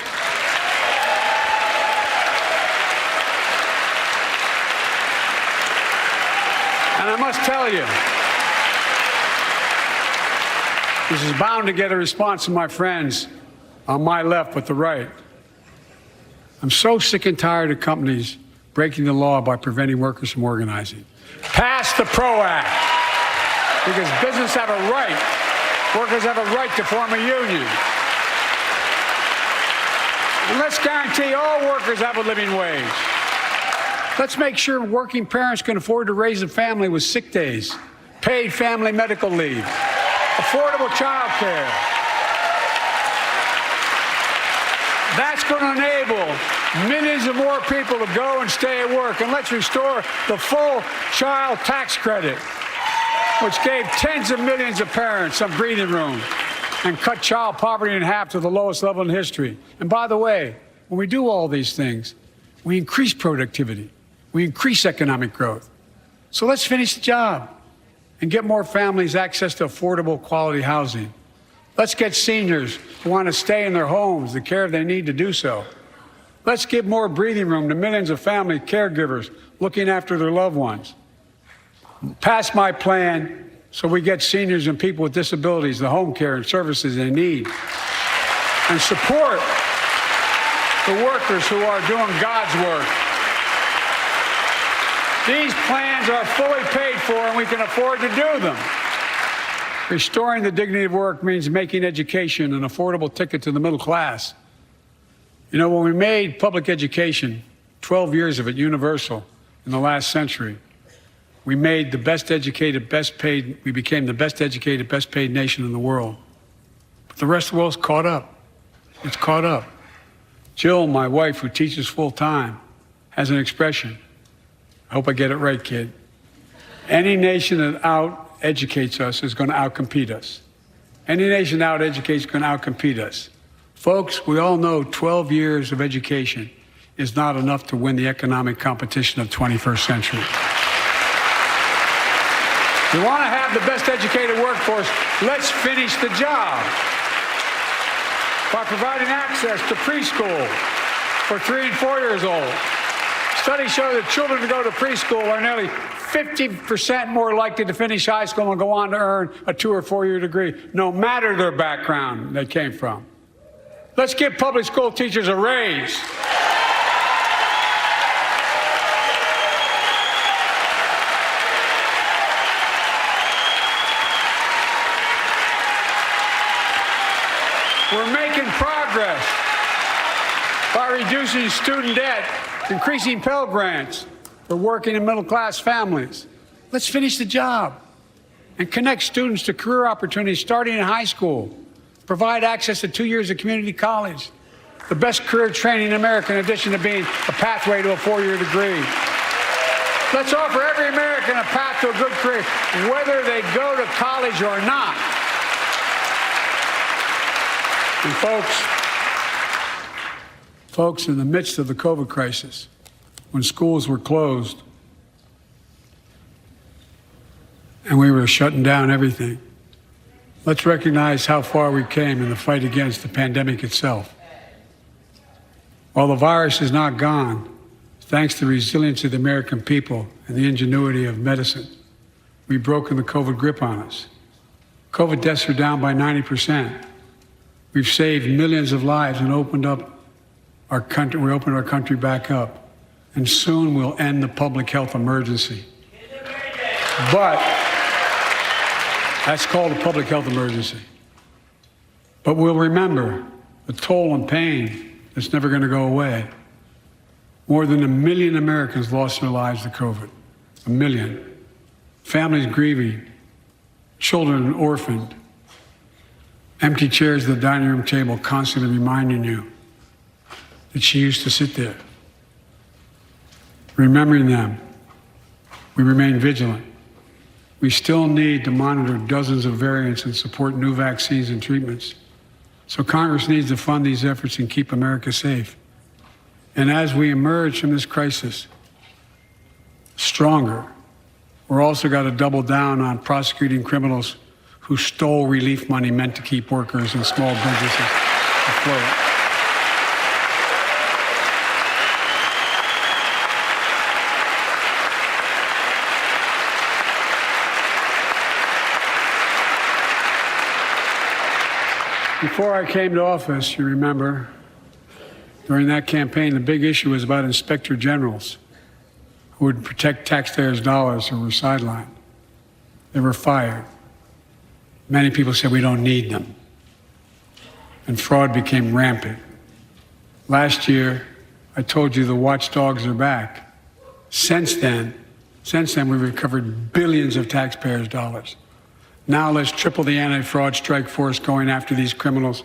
And I must tell you, this is bound to get a response from my friends on my left but the right. I'm so sick and tired of companies breaking the law by preventing workers from organizing. Pass the PRO Act, because business have a right, workers have a right to form a union. And let's guarantee all workers have a living wage. Let's make sure working parents can afford to raise a family with sick days, paid family medical leave, affordable child care. That's going to enable millions of more people to go and stay at work. And let's restore the full child tax credit, which gave tens of millions of parents some breathing room and cut child poverty in half to the lowest level in history. And by the way, when we do all these things, we increase productivity, we increase economic growth. So let's finish the job and get more families access to affordable, quality housing. Let's get seniors who want to stay in their homes the care they need to do so. Let's give more breathing room to millions of family caregivers looking after their loved ones. Pass my plan so we get seniors and people with disabilities the home care and services they need. And support the workers who are doing God's work. These plans are fully paid for, and we can afford to do them. Restoring the dignity of work means making education an affordable ticket to the middle class. You know, when we made public education, 12 years of it, universal in the last century, we made the best educated, best paid, we became the best educated, best paid nation in the world. But the rest of the world's caught up. It's caught up. Jill, my wife, who teaches full time, has an expression. I hope I get it right, kid. Any nation that out-educates us is going to out-compete us. Any nation that out-educates is going to out-compete us. Folks, we all know 12 years of education is not enough to win the economic competition of the 21st century. We want to have the best educated workforce. Let's finish the job by providing access to preschool for 3 and 4 years old. Studies show that children who go to preschool are nearly 50% more likely to finish high school and go on to earn a 2 or 4 year degree, no matter their background they came from. Let's give public school teachers a raise. We're making progress by reducing student debt, increasing Pell Grants for working and middle-class families. Let's finish the job and connect students to career opportunities starting in high school. Provide access to 2 years of community college, the best career training in America, in addition to being a pathway to a 4-year degree. Let's offer every American a path to a good career, whether they go to college or not. And folks, in the midst of the COVID crisis, when schools were closed and we were shutting down everything, let's recognize how far we came in the fight against the pandemic itself. While the virus is not gone, thanks to the resilience of the American people and the ingenuity of medicine, we've broken the COVID grip on us. COVID deaths are down by 90%. We've saved millions of lives and opened up our country. We opened our country back up. And soon we'll end the public health emergency. But that's called a public health emergency. But we'll remember the toll and pain that's never going to go away. More than 1 million Americans lost their lives to COVID. 1 million. Families grieving, children orphaned, empty chairs at the dining room table constantly reminding you that she used to sit there. Remembering them, we remain vigilant. We still need to monitor dozens of variants and support new vaccines and treatments. So Congress needs to fund these efforts and keep America safe. And as we emerge from this crisis stronger, we're also got to double down on prosecuting criminals who stole relief money meant to keep workers and small businesses afloat. Before I came to office, you remember, during that campaign, the big issue was about inspector generals. who would protect taxpayers' dollars who were sidelined. They were fired. Many people said we don't need them. And fraud became rampant. Last year, I told you the watchdogs are back. Since then, we've recovered billions of taxpayers' dollars. Now let's triple the anti-fraud strike force going after these criminals,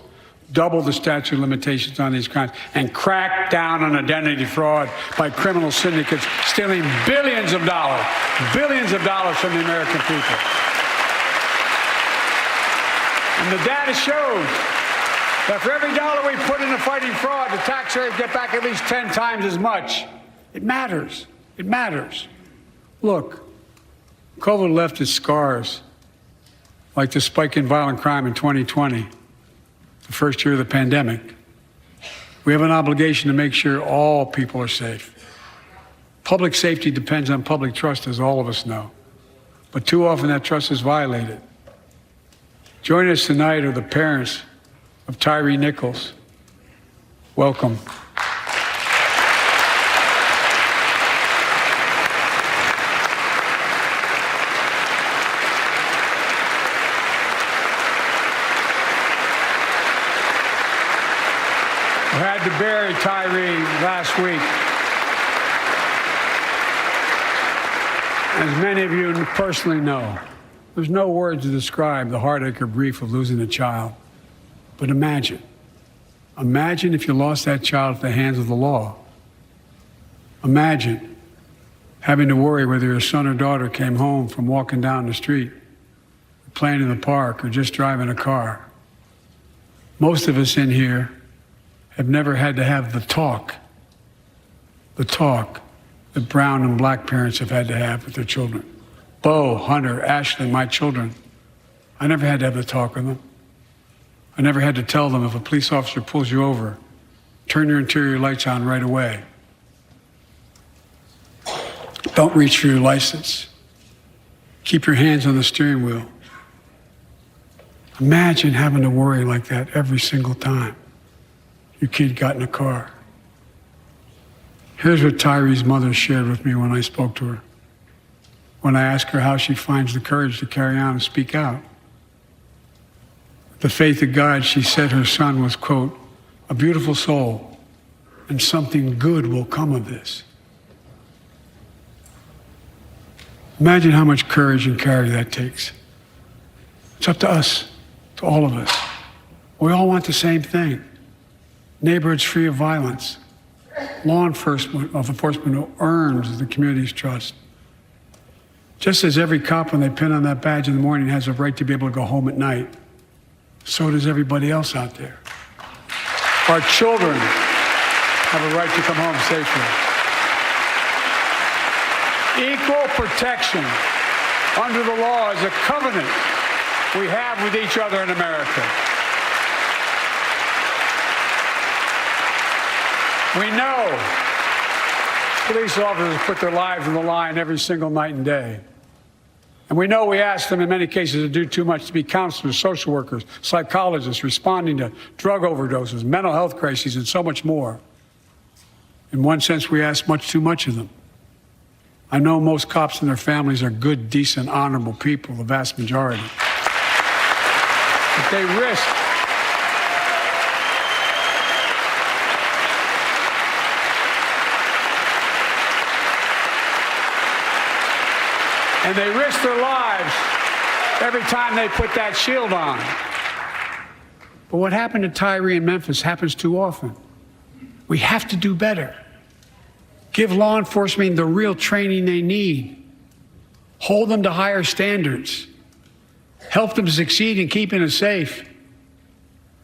double the statute of limitations on these crimes, and crack down on identity fraud by criminal syndicates stealing billions of dollars from the American people. And the data shows that for every dollar we put into fighting fraud, the taxpayers get back at least 10 times as much. It matters. It matters. Look, COVID left its scars, like the spike in violent crime in 2020, the first year of the pandemic. We have an obligation to make sure all people are safe. Public safety depends on public trust, as all of us know. But too often that trust is violated. Joining us tonight are the parents of Tyre Nichols. Welcome. We had to bury Tyre last week. As many of you personally know, there's no words to describe the heartache or grief of losing a child. But imagine if you lost that child at the hands of the law. Imagine having to worry whether your son or daughter came home from walking down the street, playing in the park, or just driving a car. Most of us in here have never had to have the talk that brown and black parents have had to have with their children. Bo, Hunter, Ashley, my children. I never had to have the talk with them. I never had to tell them if a police officer pulls you over, turn your interior lights on right away. Don't reach for your license. Keep your hands on the steering wheel. Imagine having to worry like that every single time your kid got in a car. Here's what Tyre's mother shared with me when I spoke to her. When I asked her how she finds the courage to carry on and speak out. The faith of God, she said her son was, quote, a beautiful soul, and something good will come of this. Imagine how much courage and character that takes. It's up to us, to all of us. We all want the same thing. Neighborhoods free of violence. Law enforcement who earns the community's trust. Just as every cop, when they pin on that badge in the morning, has a right to be able to go home at night, so does everybody else out there. Our children have a right to come home safely. Equal protection under the law is a covenant we have with each other in America. We know police officers put their lives on the line every single night and day. And we know we ask them in many cases to do too much, to be counselors, social workers, psychologists, responding to drug overdoses, mental health crises, and so much more. In one sense, we ask much too much of them. I know most cops and their families are good, decent, honorable people, the vast majority. But they risk their lives every time they put that shield on. But what happened to Tyre in Memphis happens too often. We have to do better. Give law enforcement the real training they need. Hold them to higher standards. Help them succeed in keeping us safe.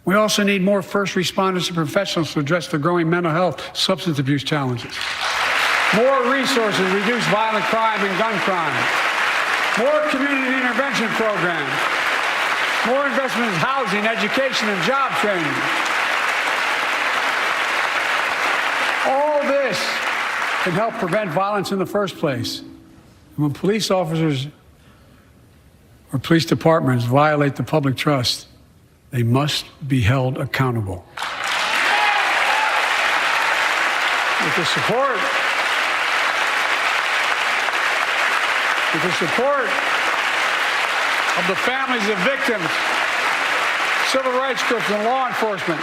We also need more first responders and professionals to address the growing mental health, substance abuse challenges. More resources to reduce violent crime and gun crime. More community intervention programs. More investment in housing, education, and job training. All this can help prevent violence in the first place. And when police officers or police departments violate the public trust, they must be held accountable. With the support with the support of the families of victims, civil rights groups, and law enforcement,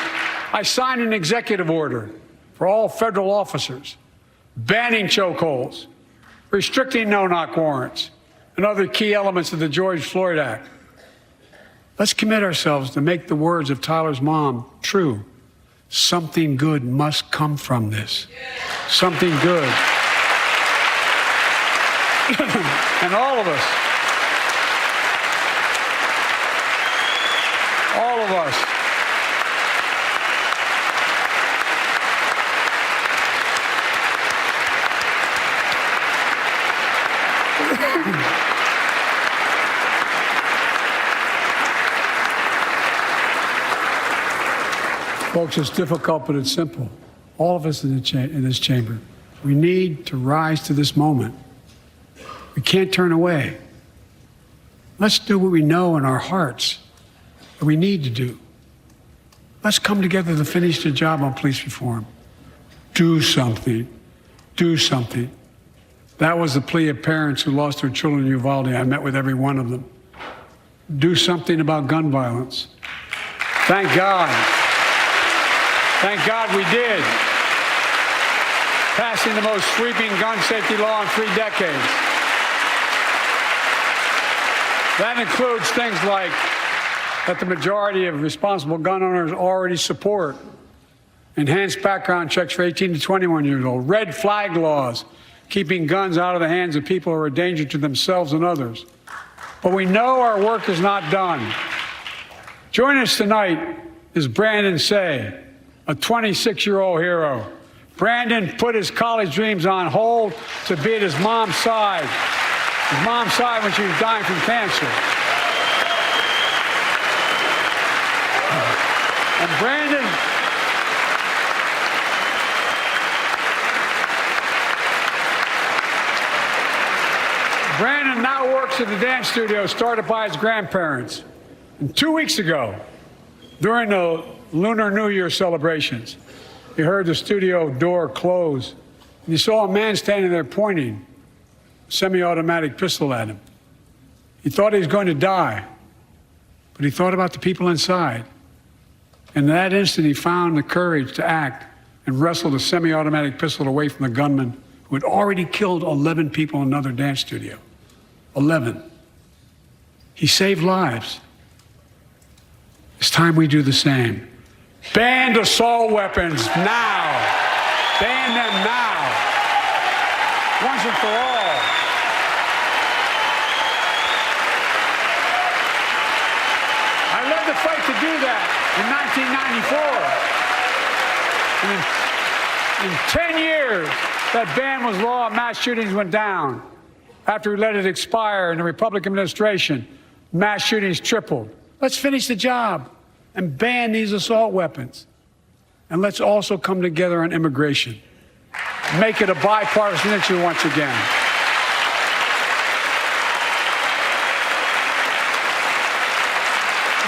I signed an executive order for all federal officers, banning chokeholds, restricting no-knock warrants, and other key elements of the George Floyd Act. Let's commit ourselves to make the words of Tyler's mom true. Something good must come from this. Something good. And all of us, folks, it's difficult, but it's simple. All of us in this chamber, we need to rise to this moment. We can't turn away. Let's do what we know in our hearts that we need to do. Let's come together to finish the job on police reform. Do something. Do something. That was the plea of parents who lost their children in Uvalde. I met with every one of them. Do something about gun violence. Thank God. Thank God we did. Passing the most sweeping gun safety law in 3 decades. That includes things like that the majority of responsible gun owners already support. Enhanced background checks for 18 to 21 years old. Red flag laws, keeping guns out of the hands of people who are a danger to themselves and others. But we know our work is not done. Joining us tonight is Brandon Say, a 26-year-old hero. Brandon put his college dreams on hold to be at his mom's side. His mom's side when she was dying from cancer. And Brandon now works at the dance studio started by his grandparents. And 2 weeks ago, during the Lunar New Year celebrations, he heard the studio door close, and he saw a man standing there pointing a semi-automatic pistol at him. He thought he was going to die, but he thought about the people inside. And in that instant, he found the courage to act and wrestled a semi-automatic pistol away from the gunman who had already killed 11 people in another dance studio. 11. He saved lives. It's time we do the same. Ban assault weapons now. Ban them now. Once and for all. I led the fight to do that in 1994. And in 10 years, that ban was law and mass shootings went down. After we let it expire in the Republican administration, mass shootings tripled. Let's finish the job and ban these assault weapons. And let's also come together on immigration. Make it a bipartisan issue once again.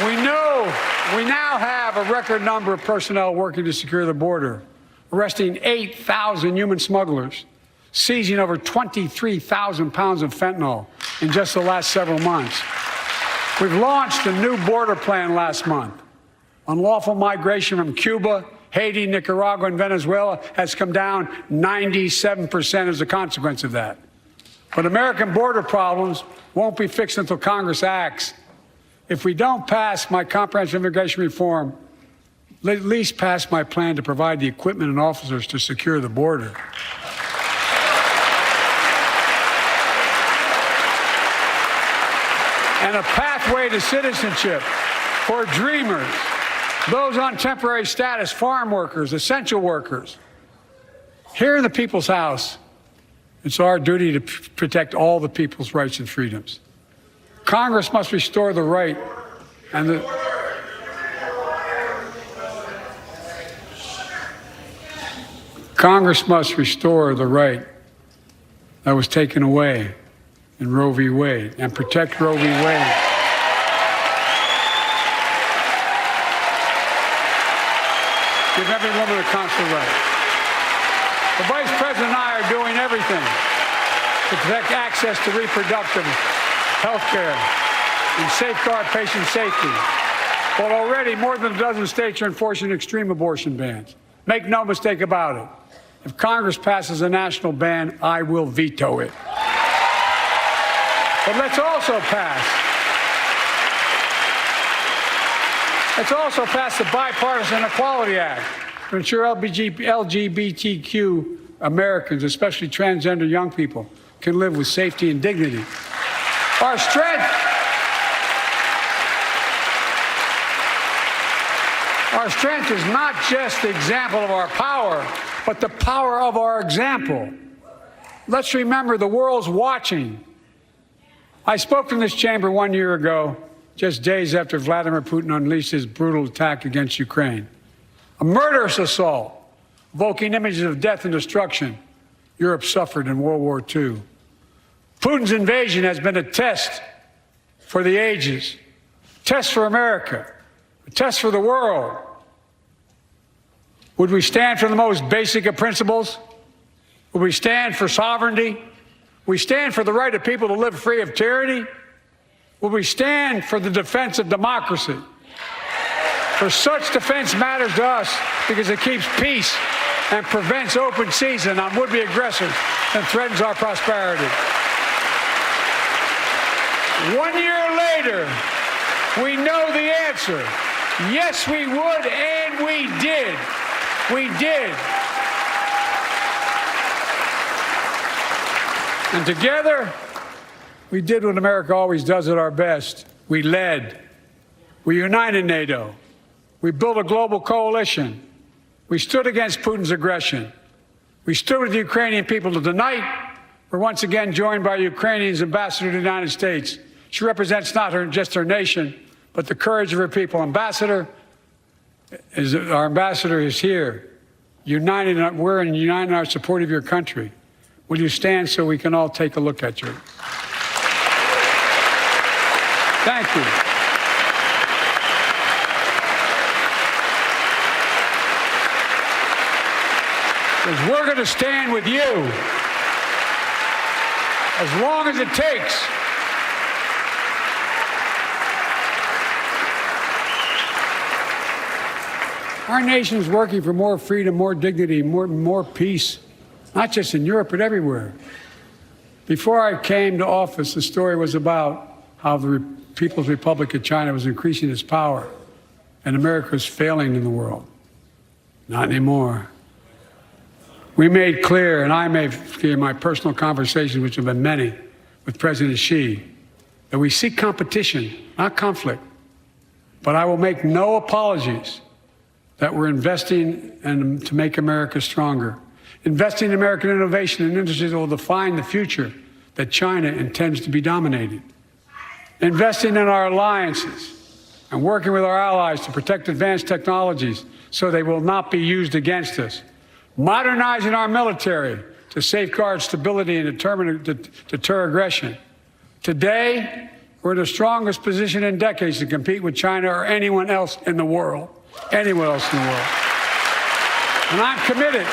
We now have a record number of personnel working to secure the border, arresting 8,000 human smugglers, seizing over 23,000 pounds of fentanyl in just the last several months. We've launched a new border plan last month. Unlawful migration from Cuba, Haiti, Nicaragua, and Venezuela has come down 97% as a consequence of that. But American border problems won't be fixed until Congress acts. If we don't pass my comprehensive immigration reform, at least pass my plan to provide the equipment and officers to secure the border. And a pathway to citizenship for dreamers, those on temporary status, farm workers, essential workers. Here in the People's House, it's our duty to protect all the people's rights and freedoms. Congress must restore the right and the... Congress must restore the right that was taken away in Roe v. Wade and protect Roe v. Wade. Give every woman a consular right. The Vice President and I are doing everything to protect access to reproductive health care and safeguard patient safety. But already more than a dozen states are enforcing extreme abortion bans. Make no mistake about it. If Congress passes a national ban, I will veto it. But let's also pass the Bipartisan Equality Act to ensure LGBTQ Americans, especially transgender young people, can live with safety and dignity. Our strength is not just the example of our power, but the power of our example. Let's remember the world's watching. I spoke in this chamber 1 year ago, just days after Vladimir Putin unleashed his brutal attack against Ukraine. A murderous assault, evoking images of death and destruction Europe suffered in World War II. Putin's invasion has been a test for the ages, a test for America, a test for the world. Would we stand for the most basic of principles? Would we stand for sovereignty? Would we stand for the right of people to live free of tyranny? Would we stand for the defense of democracy? For such defense matters to us because it keeps peace and prevents open season on would-be aggressors and threatens our prosperity. 1 year later, we know the answer. Yes, we would, and we did. We did. And together, we did what America always does at our best. We led. We united NATO. We built a global coalition. We stood against Putin's aggression. We stood with the Ukrainian people. Tonight, we're once again joined by Ukraine's ambassador to the United States. She represents not just her nation, but the courage of her people. Our ambassador is here, we're united in our support of your country. Will you stand so we can all take a look at you? Thank you. Because we're going to stand with you as long as it takes. Our nation's working for more freedom, more dignity, more peace, not just in Europe, but everywhere. Before I came to office, the story was about how the People's Republic of China was increasing its power and America was failing in the world. Not anymore. We made clear, and I made clear in my personal conversations, which have been many, with President Xi, that we seek competition, not conflict. But I will make no apologies that we're investing to make America stronger. Investing in American innovation and industries that will define the future that China intends to be dominating. Investing in our alliances and working with our allies to protect advanced technologies so they will not be used against us. Modernizing our military to safeguard stability and deter aggression. Today, we're in the strongest position in decades to compete with China or anyone else in the world. Anyone else in the world. And I'm committed.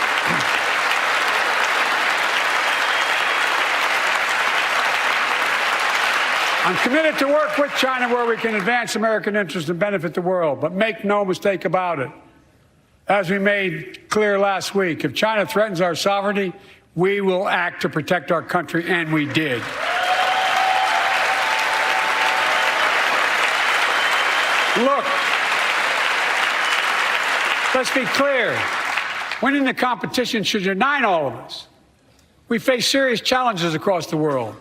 I'm committed to work with China where we can advance American interests and benefit the world. But make no mistake about it. As we made clear last week, if China threatens our sovereignty, we will act to protect our country, and we did. Look, let's be clear. Winning the competition should unite all of us. We face serious challenges across the world.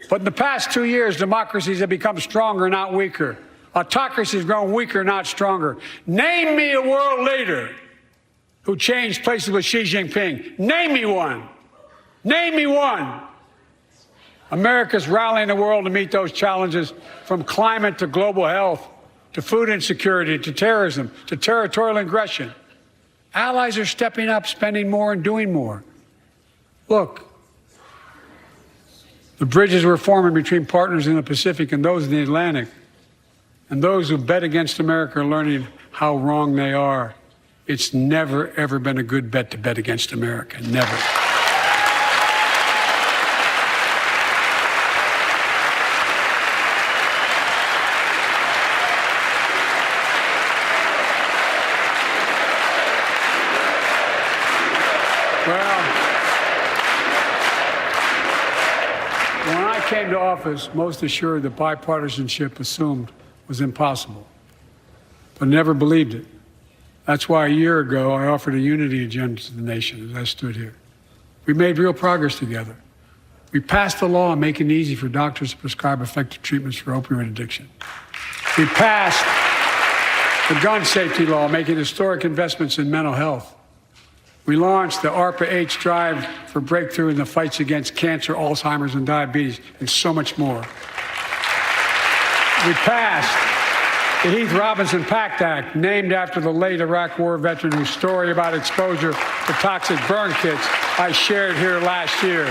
But in the past 2 years, democracies have become stronger, not weaker. Autocracy has grown weaker, not stronger. Name me a world leader who changed places with Xi Jinping. Name me one. Name me one. America's rallying the world to meet those challenges, from climate to global health, to food insecurity, to terrorism, to territorial aggression. Allies are stepping up, spending more and doing more. Look, the bridges we're forming between partners in the Pacific and those in the Atlantic, and those who bet against America are learning how wrong they are. It's never, ever been a good bet to bet against America. Never. came to office most assured that bipartisanship assumed was impossible, but never believed it. That's why a year ago I offered a unity agenda to the nation as I stood here. We made real progress together. We passed a law making it easy for doctors to prescribe effective treatments for opioid addiction. We passed the gun safety law, making historic investments in mental health. We launched the ARPA-H drive for breakthrough in the fights against cancer, Alzheimer's, and diabetes, and so much more. We passed the Heath Robinson PACT Act, named after the late Iraq War veteran whose story about exposure to toxic burn kits I shared here last year.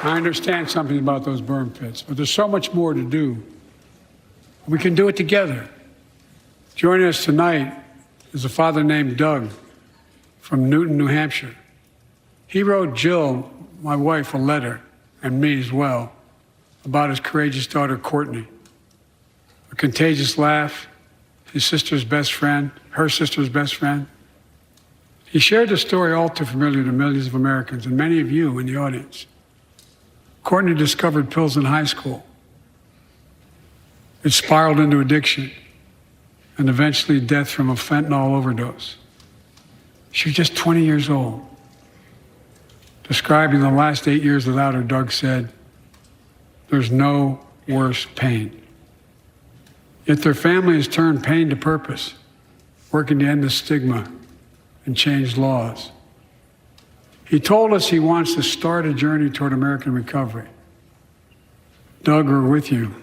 I understand something about those burn pits, but there's so much more to do. We can do it together. Joining us tonight is a father named Doug from Newton, New Hampshire. He wrote Jill, my wife, a letter, and me as well, about his courageous daughter, Courtney. A contagious laugh, his sister's best friend, her sister's best friend. He shared the story all too familiar to millions of Americans and many of you in the audience. Courtney discovered pills in high school. It spiraled into addiction and eventually death from a fentanyl overdose. She was just 20 years old. Describing the last 8 years without her, Doug said, "There's no worse pain." Yet their family has turned pain to purpose, working to end the stigma and change laws. He told us he wants to start a journey toward American recovery. Doug, we're with you.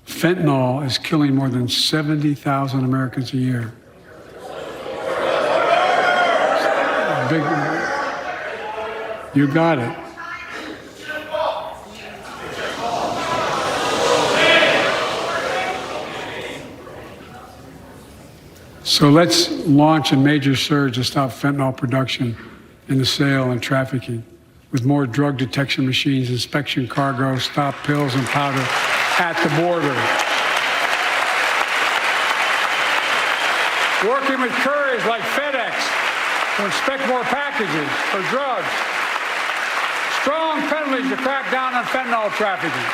Fentanyl is killing more than 70,000 Americans a year. You got it. So let's launch a major surge to stop fentanyl production in the sale and trafficking, with more drug detection machines, inspection cargo, stop pills and powder at the border. Working with couriers like FedEx to inspect more packages for drugs. Strong penalties to crack down on fentanyl trafficking.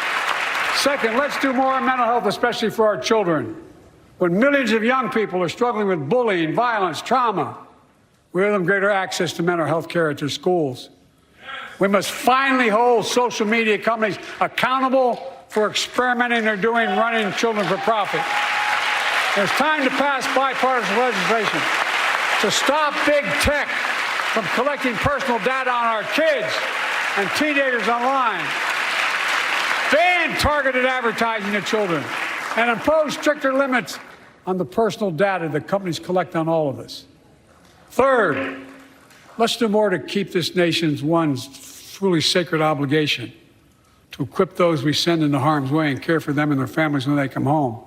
Second, let's do more on mental health, especially for our children. When millions of young people are struggling with bullying, violence, trauma, we owe them greater access to mental health care at their schools. We must finally hold social media companies accountable for experimenting they're doing running children for profit. It's time to pass bipartisan legislation to stop big tech from collecting personal data on our kids and teenagers online. Ban targeted advertising to children and impose stricter limits on the personal data that companies collect on all of us. Third, let's do more to keep this nation's one truly sacred obligation to equip those we send into harm's way and care for them and their families when they come home.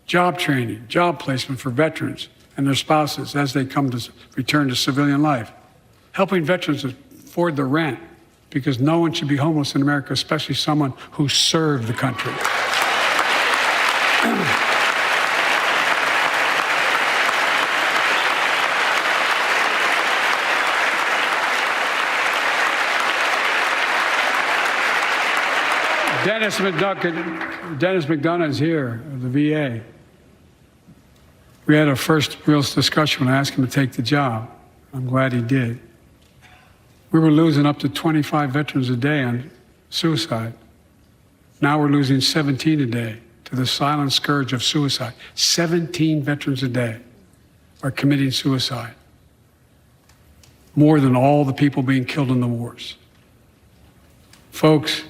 Job training, job placement for veterans and their spouses as they come to return to civilian life. Helping veterans afford the rent, because no one should be homeless in America, especially someone who served the country. Dennis McDonough is here of the VA. We had our first real discussion when I asked him to take the job. I'm glad he did. We were losing up to 25 veterans a day on suicide. Now we're losing 17 a day to the silent scourge of suicide. 17 veterans a day are committing suicide. More than all the people being killed in the wars. Folks,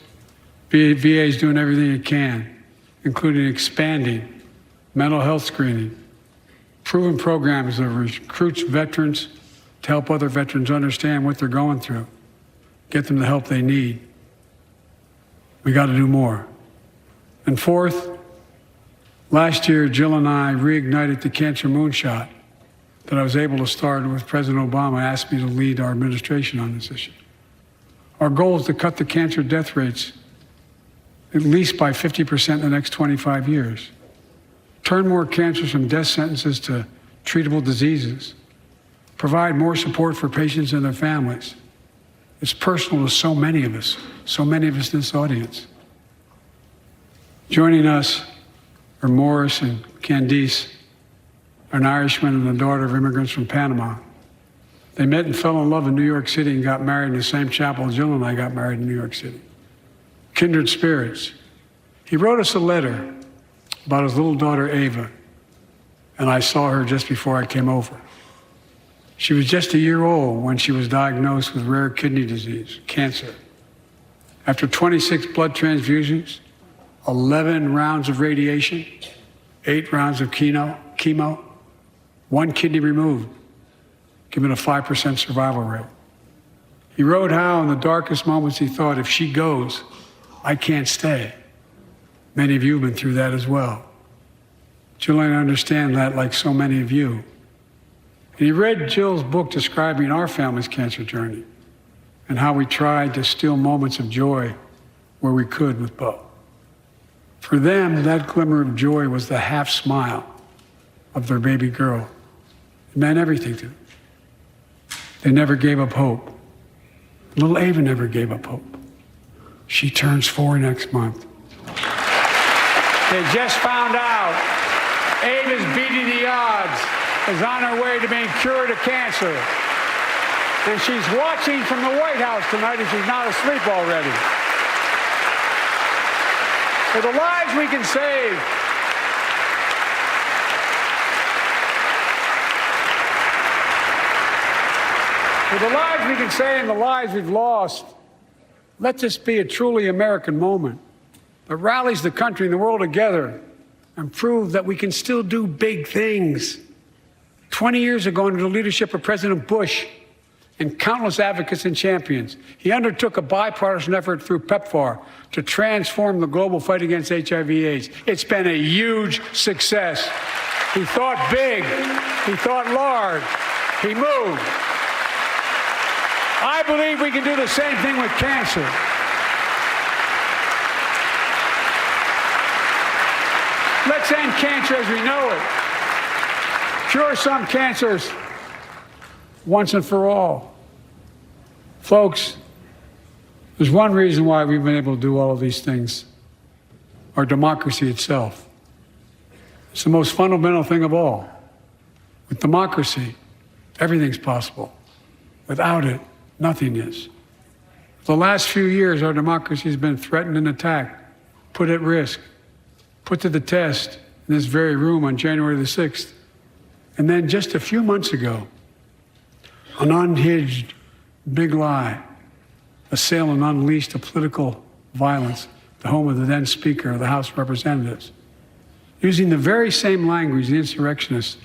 VA is doing everything it can, including expanding mental health screening, proven programs that recruits veterans to help other veterans understand what they're going through, get them the help they need. We got to do more. And fourth, last year, Jill and I reignited the cancer moonshot that I was able to start with President Obama asked me to lead our administration on this issue. Our goal is to cut the cancer death rates at least by 50% in the next 25 years. turn more cancers from death sentences to treatable diseases, provide more support for patients and their families. It's personal to so many of us in this audience. Joining us are Morris and Candice, an Irishman and the daughter of immigrants from Panama. They met and fell in love in New York City and got married in the same chapel Jill and I got married in New York City. Kindred spirits. He wrote us a letter about his little daughter, Ava, and I saw her just before I came over. She was just a year old when she was diagnosed with rare kidney disease, cancer. After 26 blood transfusions, 11 rounds of radiation, 8 rounds of chemo, 1 kidney removed, given a 5% survival rate. He wrote how in the darkest moments he thought, if she goes, I can't stay. Many of you have been through that as well. Jill and I understand that like so many of you. And he read Jill's book describing our family's cancer journey and how we tried to steal moments of joy where we could with Bo. For them, that glimmer of joy was the half smile of their baby girl. It meant everything to them. They never gave up hope. Little Ava never gave up hope. She turns 4 next month. They just found out Ava's beating the odds, is on her way to being cured of cancer. And she's watching from the White House tonight and she's not asleep already. For the lives we can save, for the lives we can save and the lives we've lost, let this be a truly American moment that rallies the country and the world together and proves that we can still do big things. 20 years ago, under the leadership of President Bush and countless advocates and champions, he undertook a bipartisan effort through PEPFAR to transform the global fight against HIV/AIDS. It's been a huge success. He thought big. He thought large. He moved. I believe we can do the same thing with cancer. Let's end cancer as we know it. Cure some cancers once and for all. Folks, there's one reason why we've been able to do all of these things. Our democracy itself. It's the most fundamental thing of all. With democracy, everything's possible. Without it, nothing is. For the last few years, our democracy has been threatened and attacked, put at risk, put to the test in this very room on January the 6th. And then just a few months ago, an unhinged big lie assailed and unleashed a political violence, the home of the then Speaker of the House of Representatives, using the very same language the insurrectionists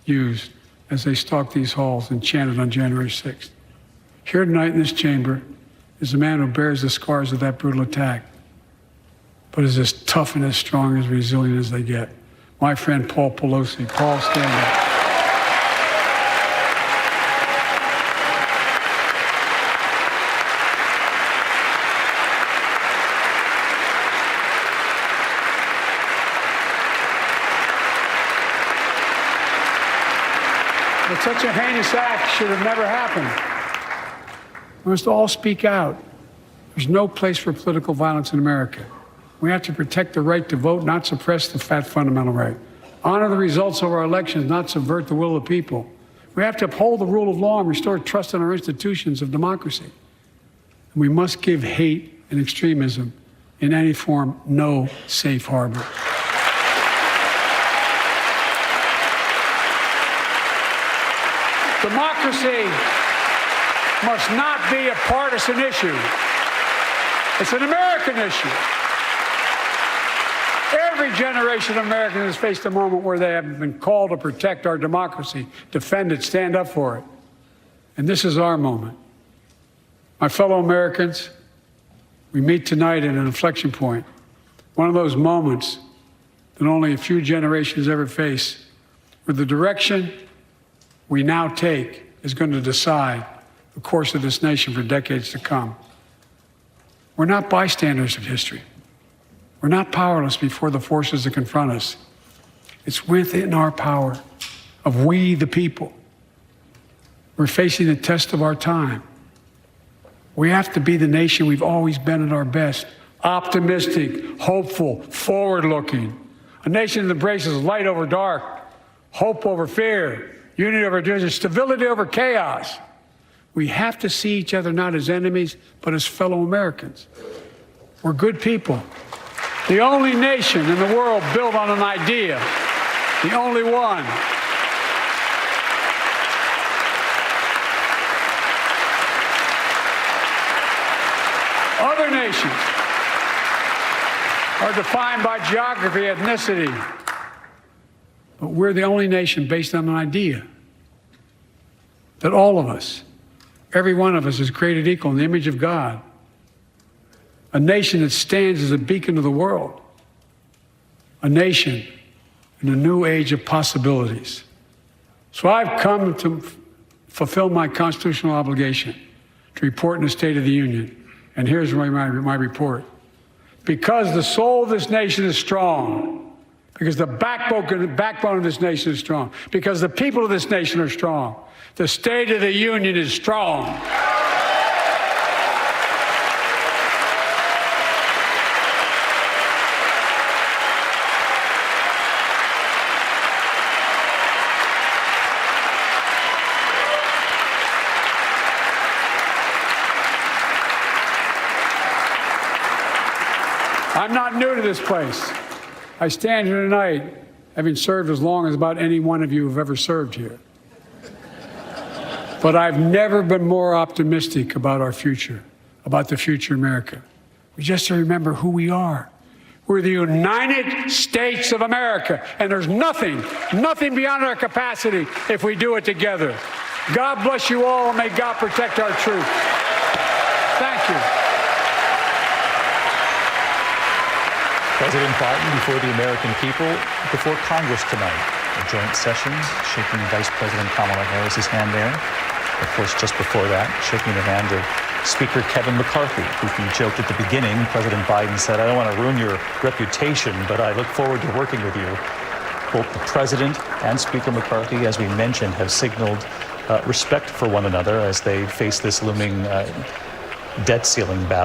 used as they stalked these halls and chanted on January 6th. Here tonight in this chamber is a man who bears the scars of that brutal attack, but is as tough and as strong and as resilient as they get. My friend Paul Pelosi. Paul, stand up. But such a heinous act should have never happened. We must all speak out. There's no place for political violence in America. We have to protect the right to vote, not suppress the fat fundamental right. Honor the results of our elections, not subvert the will of the people. We have to uphold the rule of law and restore trust in our institutions of democracy. And we must give hate and extremism in any form no safe harbor. Democracy must not be a partisan issue. It's an American issue. Every generation of Americans has faced a moment where they have been called to protect our democracy, defend it, stand up for it. And this is our moment. My fellow Americans, we meet tonight at an inflection point, one of those moments that only a few generations ever face, where the direction we now take is going to decide the course of this nation for decades to come. We're not bystanders of history. We're not powerless before the forces that confront us. It's within our power of we, the people. We're facing the test of our time. We have to be the nation we've always been at our best. Optimistic, hopeful, forward-looking. A nation that embraces light over dark, hope over fear, unity over division, stability over chaos. We have to see each other not as enemies, but as fellow Americans. We're good people. The only nation in the world built on an idea. The only one. Other nations are defined by geography, ethnicity. But we're the only nation based on an idea that all of us, every one of us, is created equal in the image of God. A nation that stands as a beacon of the world. A nation in a new age of possibilities. So I've come to fulfill my constitutional obligation to report in the State of the Union. And here's my report. Because the soul of this nation is strong, because the backbone of this nation is strong, because the people of this nation are strong, the State of the Union is strong. I'm not new to this place. I stand here tonight having served as long as about any one of you have ever served here. But I've never been more optimistic about our future, about the future of America. We just have to remember who we are. We're the United States of America, and there's nothing beyond our capacity if we do it together. God bless you all, and may God protect our truth. Thank you. President Biden before the American people, before Congress tonight. A joint session, shaking Vice President Kamala Harris's hand there. Of course, just before that, shaking the hand of Speaker Kevin McCarthy, who he joked at the beginning. President Biden said, "I don't want to ruin your reputation, but I look forward to working with you." Both the President and Speaker McCarthy, as we mentioned, have signaled respect for one another as they face this looming debt ceiling battle.